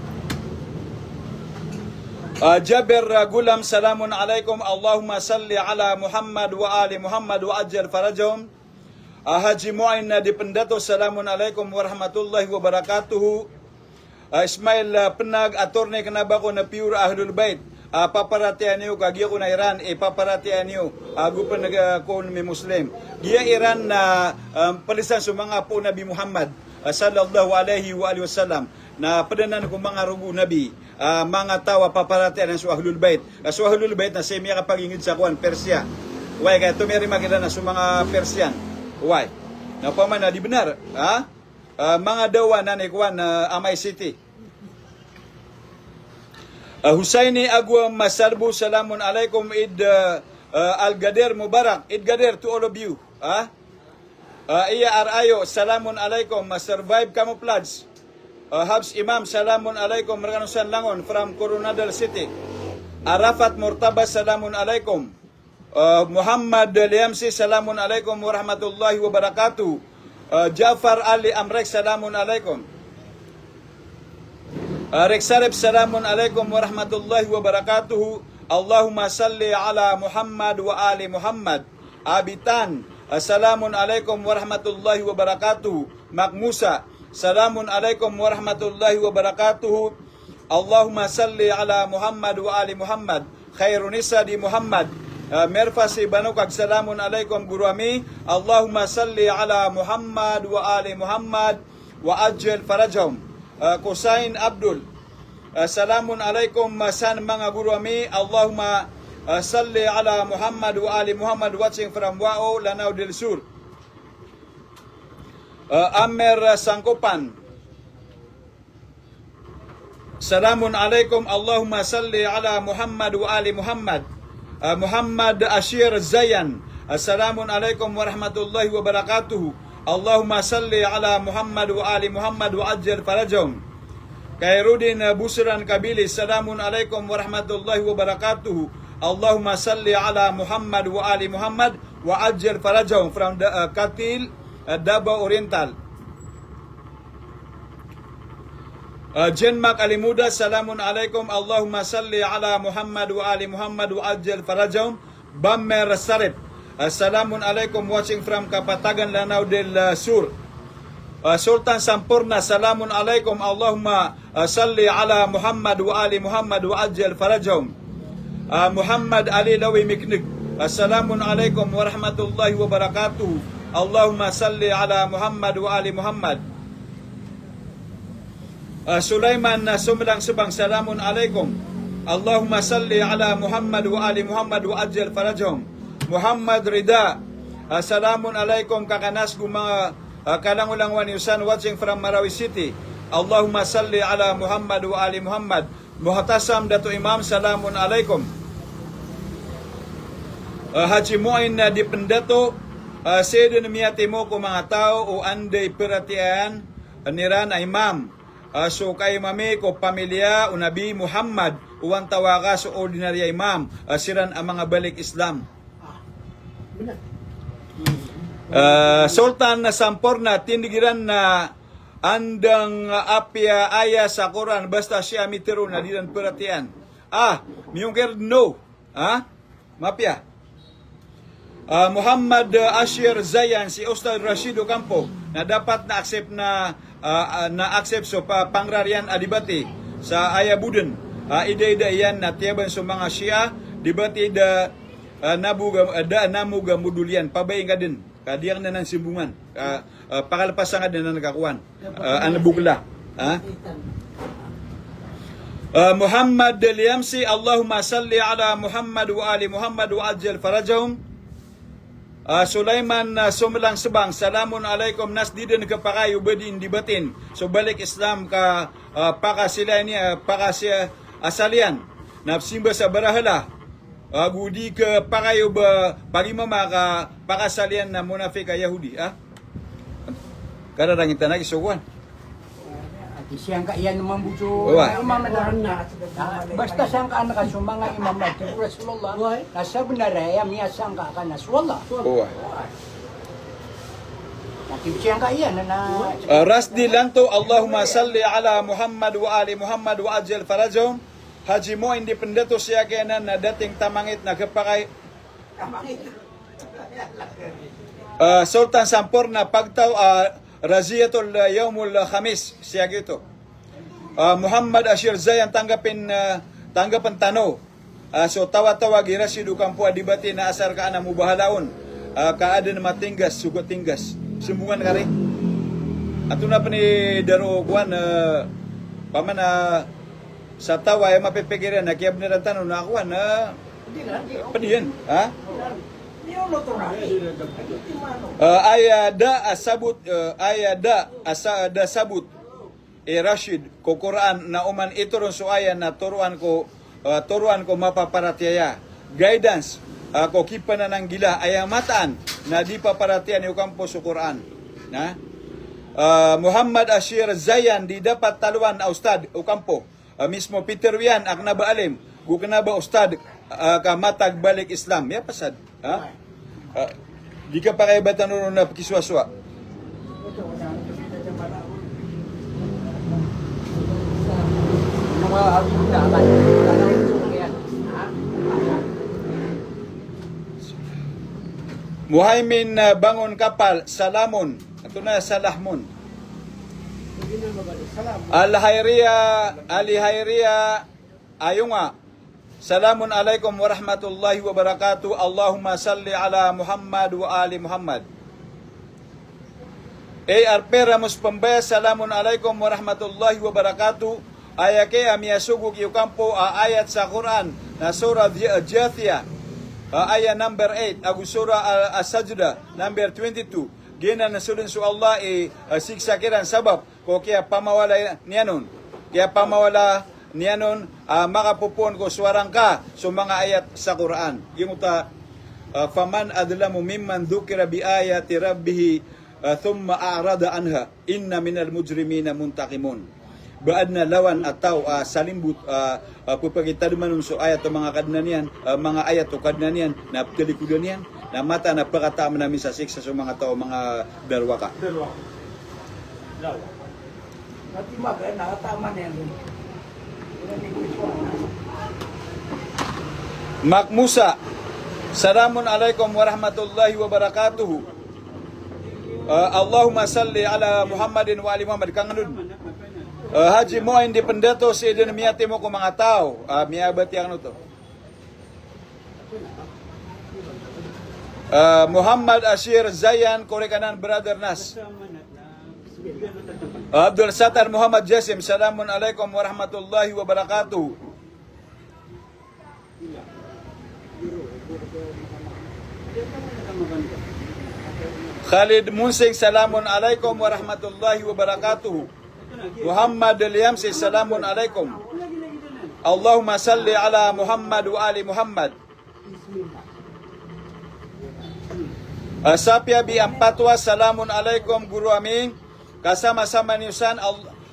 Jaber Gulam, salamun alaikum. Allahumma salli ala Muhammad wa ali Muhammad wa ajal farajahum. Haji Mu'in na Dipendato, salamun alaikum warahmatullahi wabarakatuhu. Ismail Penag, attorney kanaba ko na pure Ahlul Bait. Paparatian niyo, kagya ko na Iran, paparatian niyo, gupan nag-kon may Muslim. Giya Iran na palisan sa mga po Nabi Muhammad, sallallahu alaihi wa alihi wasallam, na padanan ko mga rugo Nabi, mga tawa paparatian sa Ahlul Bait. Sa Ahlul Bait na semya kapagingid sa kuan, Persia. Why, kaya tumiri makita na sa mga Persian. Why? Na paman na di benar, ha? Mga dawa na ni kuan Amay City. Husaini Agwam Masalbu, salamun alaikum. Id Al-Gadir Mubarak. Id Gadir to all of you. Iya Arayo, salamun alaikum. Survive Camouflage. Habs Imam, salamun alaikum. Merganusan Langon from Coronadal City. Arafat Murtabas, salamun alaikum. Muhammad Liamsi, salamun alaikum warahmatullahi wabarakatuh. Jafar Ali Amrek, salamun alaikum. Reksarib, salamun alaikum warahmatullahi wabarakatuh. Allahumma salli ala Muhammad wa ali Muhammad. Abitan, salamun alaikum warahmatullahi wabarakatuh. Makmusa, salamun alaikum warahmatullahi wabarakatuh. Allahumma salli ala Muhammad wa ali Muhammad. Khairunisa di Muhammad. Merfasi Banukag, salamun alaikum guru ami. Allahumma salli ala Muhammad wa ali Muhammad wa ajil farajahum. Kusain Abdul, salamun alaikum san mga guru ami. Allahumma salli ala Muhammad wa ali Muhammad, watching from Wao, Lanao del Sur. Amer Sangkopan, salamun alaikum. Allahumma salli ala Muhammad wa ali Muhammad. Muhammad Ashir Zayan, assalamun alaikum warahmatullahi wabarakatuh. Allahumma salli ala Muhammad wa ali Muhammad wa ajil farajahum. Khairudin Busran Kabili, salamun alaikum warahmatullahi wabarakatuh. Allahumma salli ala Muhammad wa ali Muhammad wa ajil farajahum from Katil, Davao Oriental. Jenmak Alimuda, salamun alaikum. Allahumma salli ala Muhammad wa ali Muhammad wa ajil farajahum. Bammer Sarip, assalamun alaikum, watching from Kapatagan, Lanao del Sur. Sultan Sampurna, salamun alaikum. Allahumma salli ala Muhammad wa ali Muhammad wa ajil farajahum. Muhammad Ali Lawi Miknik, assalamun alaikum warahmatullahi wabarakatuh. Allahumma salli ala Muhammad wa ali Muhammad. Sulaiman Sumlang Subang, salamun alaikum. Allahumma salli ala Muhammad wa ali Muhammad wa ajil farajahum. Muhammad Rida, assalamun alaikum kakanas ko mga kalangulangwan yusan, watching from Marawi City. Allahumma salli ala Muhammad wa ali Muhammad. Muhatasam Dato Imam, salamun alaikum. Haji Mu'in na Dipendato, sedun miyati mo ko mga tao o anday perhatian niran ay Imam. So kay mami ko pamilya o Nabi Muhammad uwan tawaka so ordinary imam siran ang mga balik Islam. Sultan na Sampurna, tindigiran na andang apya aya sa Quran basta siya mitero na dinan perhatian. Miyungker no. Mapya. Muhammad Ashir Zayan, si Ustad Rashido Campo na dapat na-accept na-accept so pangrarian adibati sa Ayabuden. Ida-ida yan na tiyaban sa mga Shia, dibati da namuga mudulian, pabaying ka din. Kadiyang na ng simbungan. Pakalpasan ka din na nakakuan. Anabugla. Muhammad Liamsi, Allahumma salli ala Muhammad wa ali Muhammad wa ajil farajahum. Sulaiman Sumlang Subang, salamun alaikum. Nasdidin kapakayo badin dibatin. So balik Islam ka pakasila niya, pakasya asalian. Napsimba sa barahala. Gudi ka pakayo ba pagimama ka pakasalian na munafik ka Yahudi. Kararangin tanag isuwan. Siyang ka iyan naman buso. Uwa. Basta siyang ka anak sa mga imam at Rasulullah. Nasa benaraya miya siyang ka kanas. Wallah. Oo. Nakib siyang ka iyan na. Rasdi lanto, Allahumma salli ala Muhammad wa ali Muhammad wa ajal farajum. Haji mo independento siya kenan na dating tamangit na kapakay. Sultan Sampor na pagtaw Raziyatul Yawmul Khamis siya gito. Muhammad Ashir Zayan tanggapin tano. So tawa-tawa girasidu kampo adibati na asar ka na mubahalaon. Kaadan matinggas sugot tinggas. Sumbungan ka rin. Ato na pa ni Daro Kwan paman sa tawa ay mapipigiran na kiyab na tanong na ako na padiyan. Ha? Ayada sabut Rashid ko Quran na uman ito ron so ayan na turuan ko mapaparatiya guidance ko kipa na ng gila ayamataan na di paparatiyan yung kampo sa Quran na Muhammad Ashir Zayan di dapat taluan na ustad o kampo mismo Peter Wian ak nabaalim gukana ba ustad ka matag balik Islam ya pasad ha di ka pa kay batanon na kiswaswa Muhaimin Bangon Kapal Salamon ato na Salahmon Al-Hayriya Ayunga Salamun alaikum warahmatullahi wabarakatuh Allahumma salli ala Muhammad wa ali Muhammad A.R.P. Ramos Pambaya Salamun alaikum warahmatullahi wabarakatuh Ayake amiyasugug yung kampo ayat sa Quran na surah Jathiyah ayat number 8 agus surah As-Sajdah number 22 gina na sulun su Allah siksa kiran sabab ko kaya pamawala niyanon makapupon ko suwarang ka sa mga ayat sa Quran yung ta faman adlamu mimman dhukira bi ayati rabbih thumma a'rada anha inna minal mujrimina muntaqimun baad na lawan ataw salimbut pupagitaduman so ayat o mga kadnanian mga ayat o kadnanian na kalikudan yan na mata na pakatama namin sa siksa sa mga tao mga darwaka Nanti maga nakatama na yan. Mak Musa Salamun alaikum warahmatullahi wabarakatuh Allahumma salli ala Muhammadin wa ali Muhammad kanganun Haji mo independento si idin miyati mo ko mga tao miyabati ang to Muhammad Ashir Zayan Korekanan Brother Nas Abdul Sattar Muhammad Jasim Salamun alaikum warahmatullahi wabarakatuh Khalid Munsing Salamun alaikum warahmatullahi wabarakatuh Muhammad Al-Yamsi Salamun alaikum Allahumma salli ala Muhammad wa ali Muhammad Sapya bi Ampatwa Salamun alaikum Guru Amin kasama-sama niusan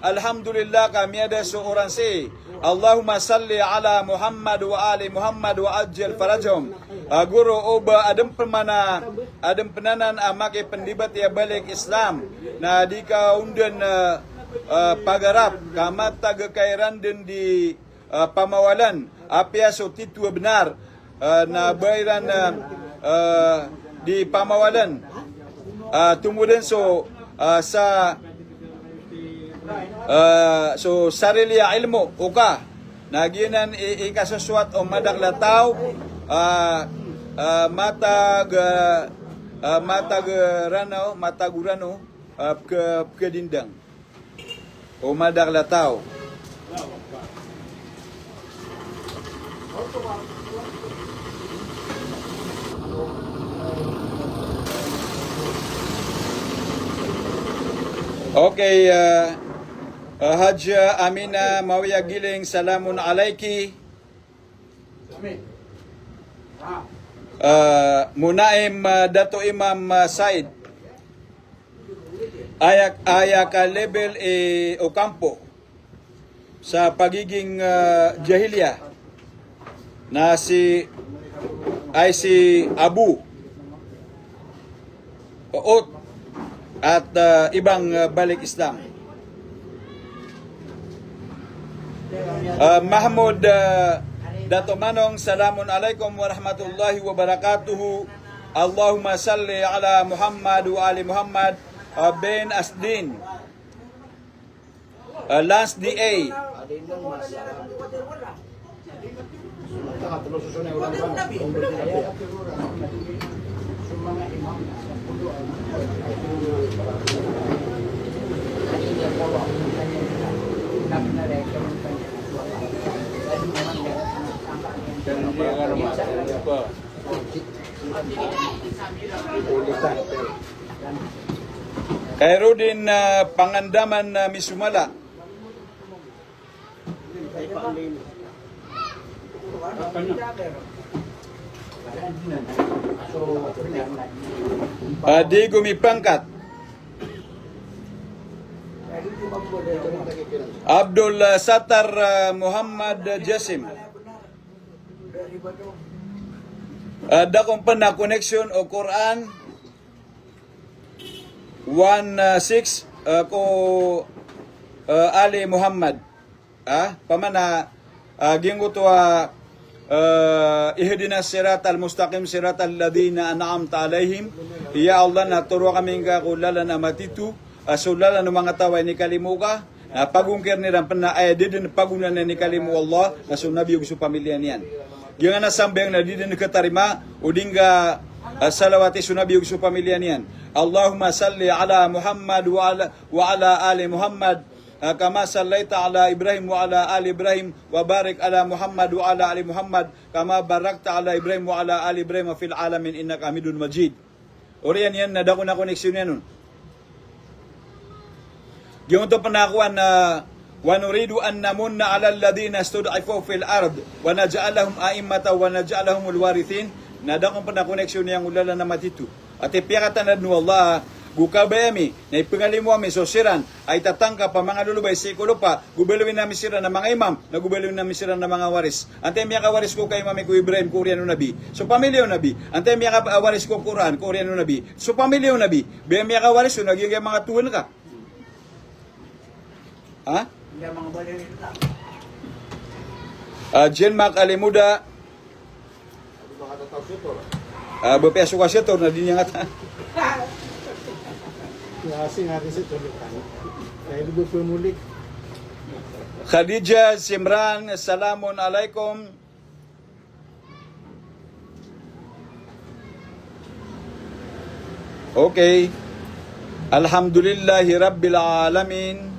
Alhamdulillah kami ada seorang si Allahumma salli ala Muhammad wa ali Muhammad wa ajil farajum Guru oba adem penanan amake pendibat ya balik Islam na di ka undan pagarap kamata gekairan din di pamawalan apia so titu benar na bayaran di pamawalan tumudan so sa so sarili ilmu uka naginan ikasaswat o madaglataw matagurano kedindang o madaglataw Okay, Hajj Amina Mawiya Giling, Salamun alaiki. Munaim Dato Imam Said. Ayak level Ocampo. sa pagiging jahiliyah na si Abu Ut at ibang balik Islam. Mahmud Dato Manong, salamun alaikum warahmatullahi wabarakatuhu. Allahumma salli ala Muhammad wa ali Muhammad. Ben Asdin, Lance D.A. Khairudin Pangandaman Misumala. Di Gumipangkat. Abdul Sattar Muhammad Jasim. Dakong pana connection o Quran 16 ko Ali Muhammad. Pamana gingutua ihdina siratal mustaqim siratal ladina an'amta alaihim. Ya Allah, naturo kami nga kulala na matitu sulala ng mga taway ni kalimuka pagungkir nilang pana ay didin pagunan ni kalimu Allah na sunabi yung su pamilya niyan. Yung nasambeng na didin katarima udingga salawati sunabi yung su pamilya niyan. Allahumma salli ala Muhammad wa ala ali Muhammad kama sallaita ala Ibrahim wa ala ali Ibrahim wa barik ala Muhammad wa ala ali Muhammad kama barakta ala Ibrahim wa ala ali Ibrahim fil alamin innaka Hamidun Majid. Oriyan yan na dako na koneksyon yan nun. Yung ito panakuan na وَنُرِيدُ أَن نَّمُنَّ عَلَى الَّذِينَ اسْتُضْعِفُوا فِي الْأَرْضِ وَنَجْعَلَهُمْ أَئِمَّةً وَنَجْعَلَهُمُ الْوَارِثِينَ. Nada kong panakoneksyon niyang ulala na matitu. At ipiyakatan na Allah, gukabayami, na ipingali mo kami, so siran, ay tatangka pa mga lulubay, sikulo pa, gubeluin namin sira ng mga imam, na gubeluin namin sira ng mga waris. Ante miyaka waris ko kay mami ko Ibrahim, Koreano Nabi. So pamilya Nabi. Ante miyaka waris ko Quran, Koreano Nabi. So pamilya Nabi. Biya miyaka waris ko, nagiging mga tuwan ka. Ha? Jen Mac Alimuda. Bepeso ka siya to, na din niya nga. Kasi nga rin sa tulitan. Kaya lubo po mulik. Khadija Simran, salamun alaikum. Okay. Alhamdulillahi Rabbil Alamin.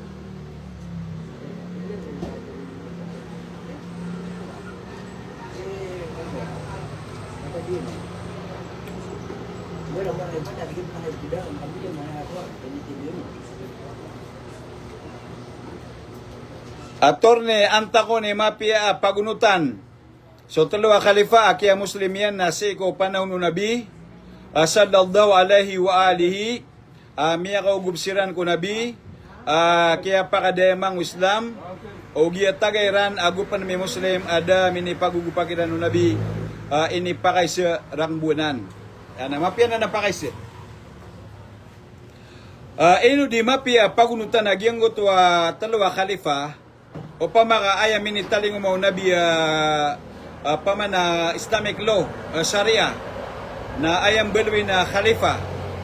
Attorney Antako ni Mapia Pagunutan. So tuluwa khalifa akia muslim yan na si ko panahon ng Nabi sallallahu alaihi wa alihi miya ka ugubsiran ko Nabi kaya pakadayamang Islam o giya tagayran agupan mi muslim ada mini pagugupakiran ng Nabi ini pakay sa rangbunan. Ana mapia na napakay sa ino di mapia pagunutan agyango to tuluwa khalifa o pamaka aya minitaling mo Nabi pamana Islamic law Sharia na ayam belwi na khalifa,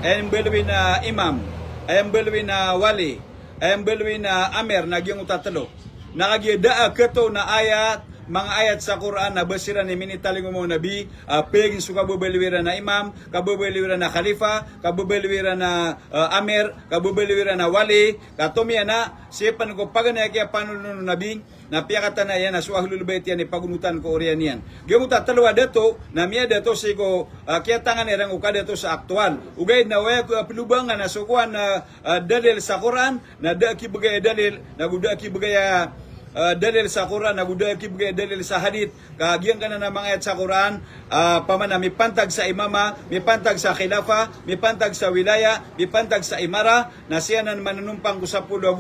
ayam belwi na imam, ayam belwi na wali, ayam belwi na amir na gyung utatalo. Nakagyada kato na ayat, mga ayat sa Quran na basira ni minitaling mo Nabi, pegin su kabubelwira na imam, kabubelwira na khalifa, kabubelwira na amir, kabubelwira na wali, katumiya na sipan ko paganaya kaya panunun Nabi, na piyakatan na yan na suahlul bait yan ipagunutan ko oriyan yan. Gimuta talwa dato na miya dato si ko kaya tangan erang uka dato sa aktual. Ugay na waya ko pelubangan na sukuan na dalil sa Quran na daki bagay dalil na gudaki bagay dalil sa Quran, naguda kibigay dalil sa hadith, kaagyan ka na ng mga ayat sa Quran, pamana may pantag sa imama, may pantag sa khilafa, may pantag sa wilaya, may pantag sa imara, na siya na manunumpang ko sa 10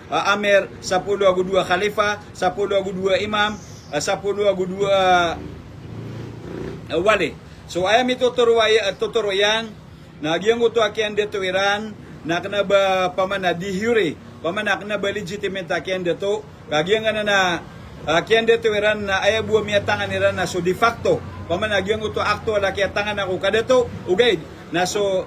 amer, sa 10 khalifa, sa 10 imam, sa 10 wali. So ayam tuturo yan, nagyang uto akian dito Iran, na kanaba pamana dihuri, pamana kanaba legitimate akian dito, kagyang na akian dito Iran na ayaw buwa miyatangan Iran na so de facto, pamana nagyang uto actual akiatangan ako kadito, ugay, na so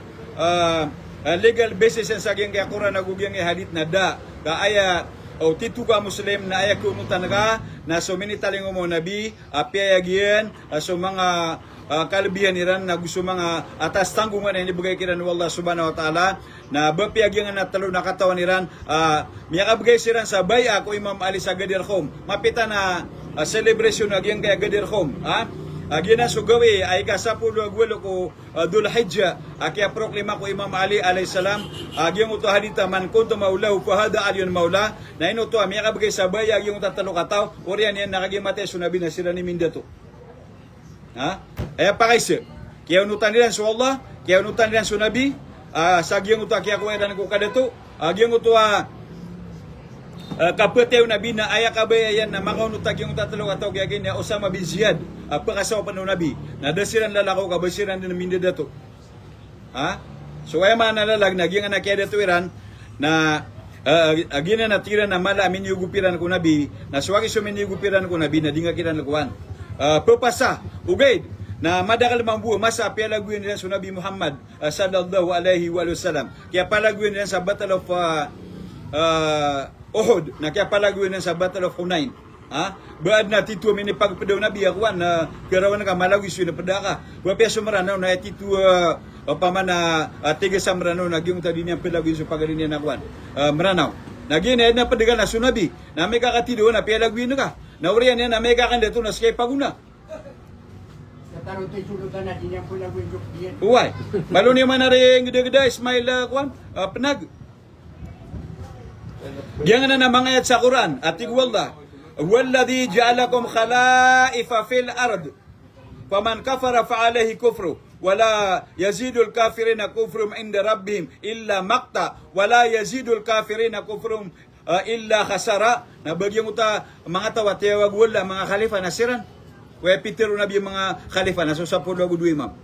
legal basis sa agyang kaya Quran nagugyang ihadit na da, kaaya o titu ka Muslim na ayaw kunutan ka, na so minitaling mo nabi, apiyagyan, so mga kalabihan Iran na gusto mga atas tanggungan na inibigay kiran ng Allah subhanahu wa ta'ala na bapiyagyan na talo na katawan Iran miyakabigay siran sa baya ko Imam Ali sa Gadir Khom mapita na celebration na agyang kaya Gadir Khom agyan na sugawi ay kasapulo agwelo ko Dhul Hijjah kaya proklima ko Imam Ali alayhi salam agyang uto hadita man kunto maulahu fahada alyon maula na inuto miyakabigay sa baya agyang tatalo kataw oriyan yan nakagimate sunabi na sila ni Mindato pakaysa kaya unutan nila sa Allah kaya unutan nila sa Nabi sa agyang uto kaya kuwairan ko kadato agyang uto kapetew Nabi na ayak kabayayan na makaunutag yung tatalong ataw kaya ganyan Osama bin Ziyad pagkasawa pa ng Nabi na dasiran lalakaw kabasiran din ng Mindato so kaya mga nalalag nagyang anak kaya dito Iran na agyan na natira na mala minigupiran ko Nabi na suwagi so minigupiran ko Nabi na di nga kiran lakuan pepasa ugaid na madakal mambu masa pialaguin nila sa Nabi Muhammad sallallahu alaihi wasallam kaya palaguin nila sa Battle of Uhud na kaya palaguin nila sa Battle of Hunain baad na titu mini pagpadaw Nabi akwan na karawan ka malagis yun na padaka wapya sumaranaw na titu pamana tiga sa maranaw nagyong tadi niya palaguin sa pagaling niya nakwan maranaw nagyan na padagal na sunabi na may kakatido na pialaguin na ka nauriyan yan na may kakandato na skay paguna. Tarong tayo sulutan natin yan po lang yung diyan. Uway. Malo niya man na rin gida-gida Ismail penag. Diyan na mga ayat sa Quran at tigwalda. Walladhi ja'alakum khalaifa fil ard. Faman kafara fa'alayhi kufru. Wala yazidul kafirina kufrum inda rabbihim illa maqta. Wala yazidul kafirina kufrum illa khasara. Nabagyang uta mga tawat tiyawag wala mga khalifa nasiran. Kaya pitero na yung mga khalifa na so sa pulo gudu imam.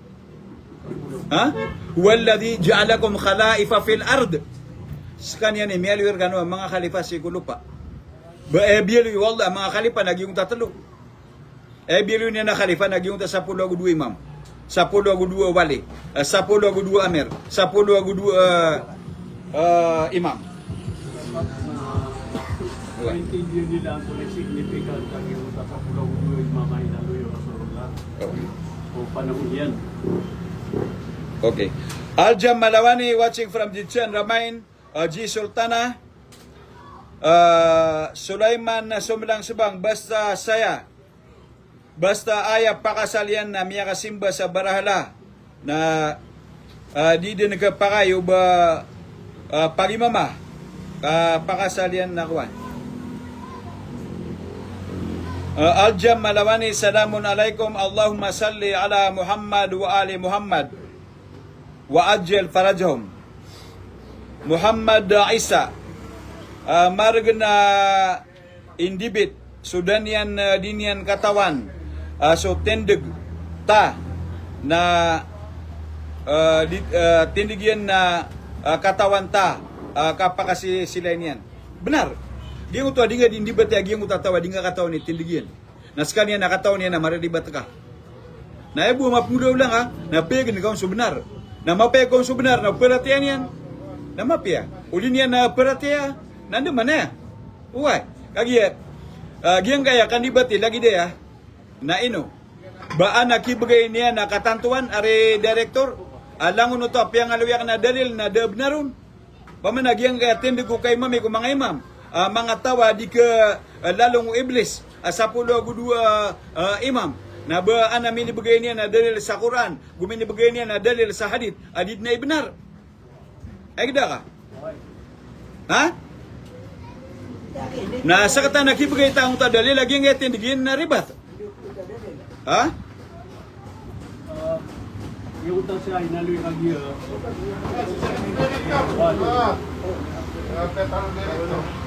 Walladhi ja'alakum khalaifa fil ard. Skanya ni mialwir kanu mga khalifa si kulupa. Bielu walda mga khalifa nagyung tatalo. Bielu ni na khalifa nagyung ta sa pulo gudu imam. Sa pulo gudu wali, sa pulo gudu amir, sa pulo gudu imam. Maintindihan nila ang significant ng yung tatapulaw yung mamay na luyo Rasulullah. O panahon yan. Okay. Aljam Malawani watching from Jitsan Ramain, G. Sultana, Sulaiman na sumlang subang, basta saya, basta aya pakasalian na miya kasimba sa barahala na di din nagpakayo ba pagimama pakasalian na kuwan. Aljam Malawani, salamun alaikum, Allahumma salli ala Muhammad wa ali Muhammad wa ajil farajhum. Muhammad Isa margana indibit sudanian dinian katawan so tendeg ta na tindigyan na katawan ta kapakasi sila niyan. Benar. Dia uto dinga indibit ya giang utatawa dinga katawan ni tindigyan. Naskanya na katawan niya na maradibat ka. Na ibu mapudaw lang na pegin kau sebenar. Na mapegong sebenar na perhatian yan. Na mapya. Ulin yan na perhatian. Nanda mana? Uway. Kagi giang kaya kandibati lagi dia na ino. Baan nakibagay niya na katantuan are direktor. Alangon uto piyang aluyak na dalil na dabnarun. Pamanagyan kaya tindig ko kay mami ko mga imam. Mga tawa di ke lalong iblis sa pulo gudua imam na ba namin ibigay niya na dalil sa Quran gumin ibigay niya na dalil sa hadith adid na benar ay gida ka Na sa kata nakibigay taong tadali, lagi nga tindigin na ribat. Ha? Yung utang siya, inaloy kag iya.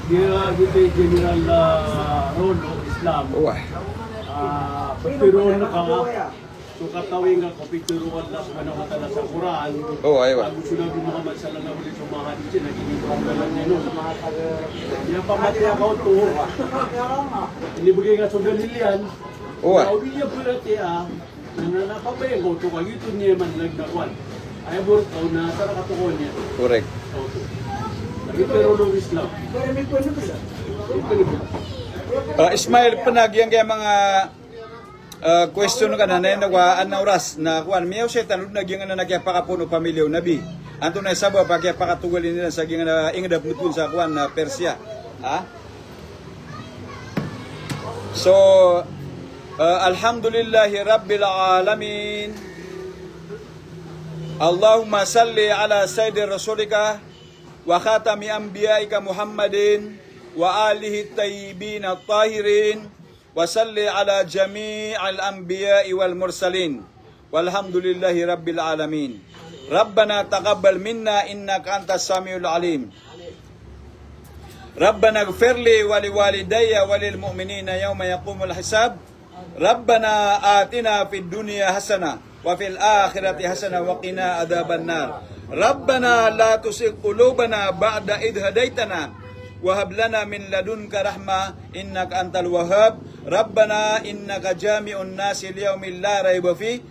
Dia gitu General Rolo Islam. Uway. Pagturuan na ka. So katawin nga ko pagturuan na sa kanang tala sa Quran. Oh, aywa. Ang gusto namin mga mansala na ulit sumahan din na ginagawa lang niya no. Yang pamati ako to. Inibigay nga sa dalilian. Uway. Saudi niya berarti nananakabay ko to kag ito niya man nagdakuan. Ay burto na sa katukon niya. Correct. Lagi pero ng Islam. Ismail, panagyang kaya mga question ka na nagwaan na oras na kuan miyaw siya tanod nagyang na nagyapakapuno pamilyaw nabi. Anto na isaba pa kaya pakatugalin nila sa gyang na ingdap nutun sa kuan na Persia. Ha? So, alhamdulillahi rabbil alamin. Allahumma salli ala sayyidi rasulika wa khatami anbiyaika Muhammadin wa alihi tayyibin at-tahirin wa salli ala jami'al anbiya'i wal mursalin walhamdulillahi rabbil alamin. Rabbana taqabbal minna innaka antas samiul alim. Rabbana ighfir li wa liwalidayya wa lil mu'minina yawma yaqumul hisab. Rabbana atina fid dunya hasanah wa fil akhirati hasanah wa qina adzaban nar. Rabbana la tuzigh qulubana ba'da idh hadaitana wa hab lana min ladunka rahmah innaka antal wahhab. Rabbana innaka jami'un nasi liyaumin la raiba fi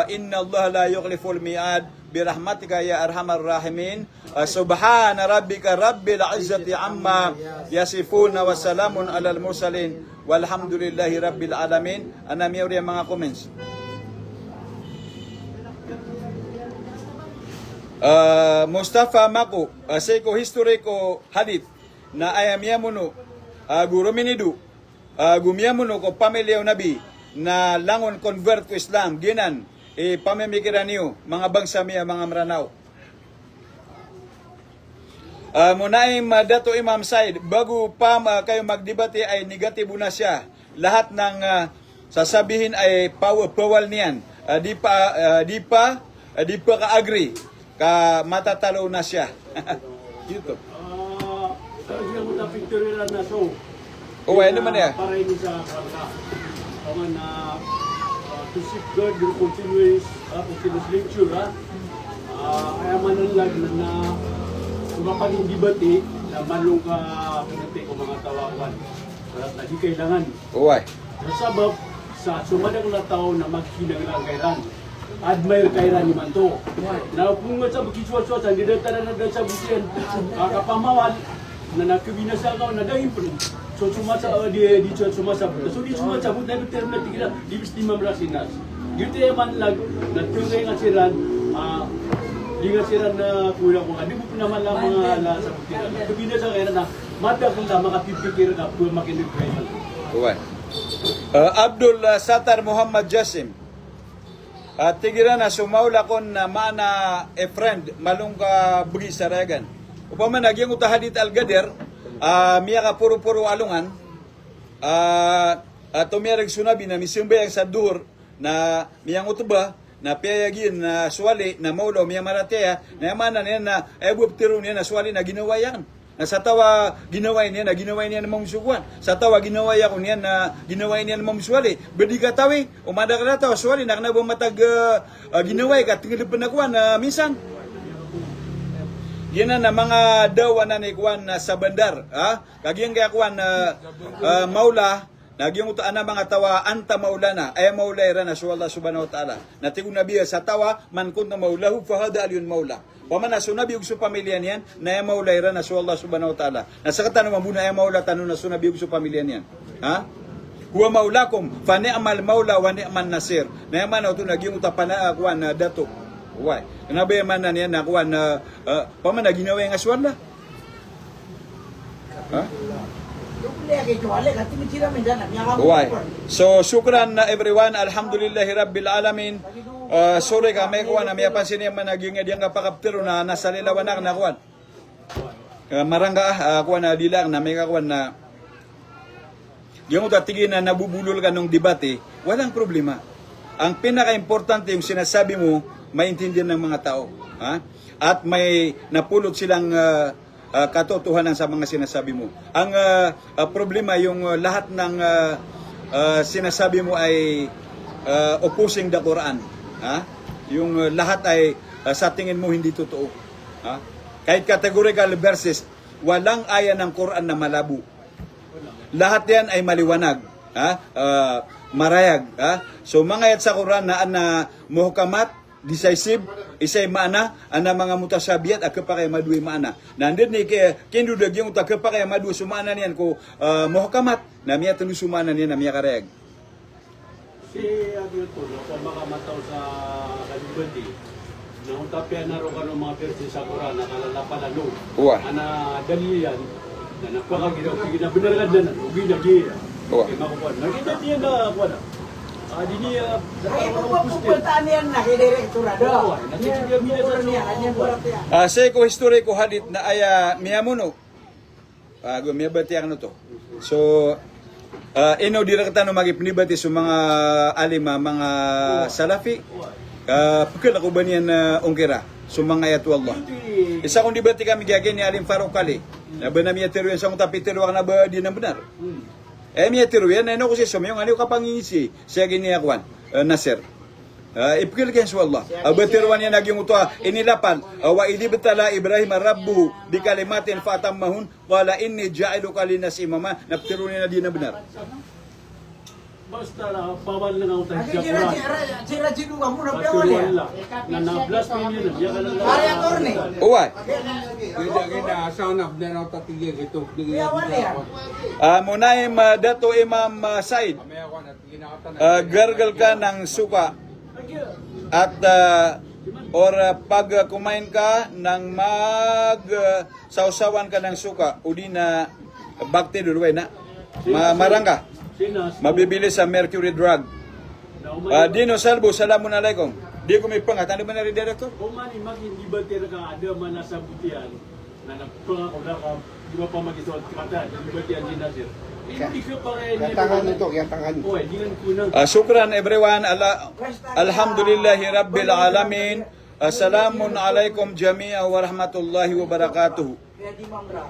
inna Allah la yukhliful mi'ad birahmatika ya arhamar rahimin. Subhana rabbika rabbil izzati amma yasifuna wa salamun alal mursalin walhamdulillahi rabbil alamin. Ana miyori ang mga comments. Mustafa Mako, Seiko history ko hadith na ayamiyamuno guruminidu gumiyamuno ko pamilyaw nabi na langon convert ko Islam ginan pamimikiran niyo mga bangsa miya mga maranaw. Munaim Dato Imam Said, bago pa kayo magdebate ay negatibo na siya. Lahat ng sasabihin ay pawal niyan. Di pa ka-agree. Matatalo na siya. Dito. Kasi ang mga picture na so. Ano man yan? Para ini sa kanila. Kama na to safeguard your continuous lecture kaya manalag na sumapaging debate na malong ka pinati ko mga tawakan. Para di kailangan. Uway. Sabab sa sumadang na tao na maghinang kailan. Admire kailan ni Manto. Na kung sa kiswa-swa sa dito na sa busian kakapamawal na nakabinasa ka na dahil po. So sumasa di sumasa. So di sumasa na term na tigila di bis di mamrasinas. Dito man lag na tungay nga siran di nga siran na kulang ko. Di mo naman lang mga la sa busian. Kabinasa kailan na mata kung sa makapipikir ka po makinig kailan. Uway. Abdul Satar Muhammad Jasim. Tigiran na sumaula kon na mana friend malung ka bugi sa regan. Upama nagyang utahadit algader, miya ka puro-puro alungan, tumiyarag sunabi na misimbay ang sadur na miyang utuba, na piyayagin na suwali, na maulaw, miya maratea, na yamanan niya na ebub tiro niya na suwali na ginawa yan. Na sa tawa ginawa niya na mamusukuan. Sa tawa ginawa ko niya na ginawa niya na mamusuali. Bedi ka tawi, umada ka na tawa suwali na kanabang matag ginawa ka tingil panakuan na minsan. Yan na mga dawa na ni kuan sa bandar, kagiyang kaya kuan maula, nagyang utaan na mga tawa anta maulana, ay maulay rana su Allah subhanahu wa ta'ala. Natigong nabiya sa tawa man kunta maulahu fahada aliyun maula. Pamana sunabi ug su pamilya niyan na ay maulay rana su Allah subhanahu wa ta'ala. Nasa katano mabuna ay maula tanong na sunabi ug su pamilya niyan. Huwa maulakum fa ni'mal maula wa ni'man nasir. Na man auto nagyang utapan na kuan dato. Why? Kanabe man na niya nakuha na paman na ginawa yung aswan na? Why? So, shukran na everyone. Alhamdulillahi Rabbil Alamin. Sorry ka, may kuha na may pansin niya man naging ediyang kapakaptero na nasa lilawan na nakuha. Marangga, kuha na dilang na may kakuha na yung tatigin na nabubulol ka ng debate, walang problema. Ang pinaka-importante yung sinasabi mo, maintindihan ng mga tao. Ha? At may napulot silang katotohanan sa mga sinasabi mo. Ang problema, yung lahat ng sinasabi mo ay opposing the Quran. Ha? Yung lahat ay sa tingin mo hindi totoo. Ha? Kahit categorical verses, walang aya ng Quran na malabo. Lahat yan ay maliwanag. Ha? Marayag. Ha? So mga yat sa Quran na muhkamat, decisive, isay maana, ana mga mutasabiyat, akapakay maduwi maana. Nandun ni kindudag yung takapakay maduwi sumana niyan ko muhkamat, na miya tanu sumana niyan na miya karayag. Si Agilto, kung makamataw sa Kalibati, nang tapya na rin ka ng mga versi sa Quran, nakalalapanalo. Uwa. Ana dali yan, na nagpakaginaw, ginabinaragad na na, ginagaya. Uwa. Kaya makukuha. Nakita niya na, kuha na. Di niya, Ay, pupuntaan yan na kidirektura do. Say ko history ko hadit na aya miya muno. Gumiyabati ang to. So, ino direkta no magipnibati sa mga alima, mga salafi. Pagkala ko ba niyan ungkira? So mga ayatu Allah. Isa kong dibati kami gagawin ni Alim Farouk Kali. Na ba na miya tiruyan sa kong tapitiruan na ba di na benar? Miya tiruyan na ino ko siya sumayong ano kapangisi siya giniakwan, Nasir. Ipikil kayo sa Allah. Abatiruan niya nagyong ito, inilapan. Wa idibtala Ibrahim Rabbu di kalimatin fatammahun wala inni ja'ilu kalinas imama. Naptiruan niya na di na benar. Basta bawal lang ako tayo sa Quran. Sira-sira ka muna Basta wala. Na na-blasphemy yun. Diyan ka lang. Pare attorney. Uway. Kita sound of the not tatigil ito. Munaim dato Imam Said. Gargal ka ng suka. At or pag kumain ka ng sausawan ka ng suka, udi na bakte duluway na. Marangka. Mabibili sa mercury drug. Dino Salvo, salamun alaikum. Di ko may pangat. Ano ba na rin director? Kung man hindi ba tira ka ada man nasa butihan na nagpangako na ka, di ba pa mag-isot kata, di ba tiyan din Nasir? Hindi ka pa rin. Yantangan nito, yantangan. Oy, di lang kunang. Shukran everyone. Alhamdulillahi Rabbil Alamin. Assalamun alaikum jami'a wa rahmatullahi wa barakatuh. Kaya di mambra.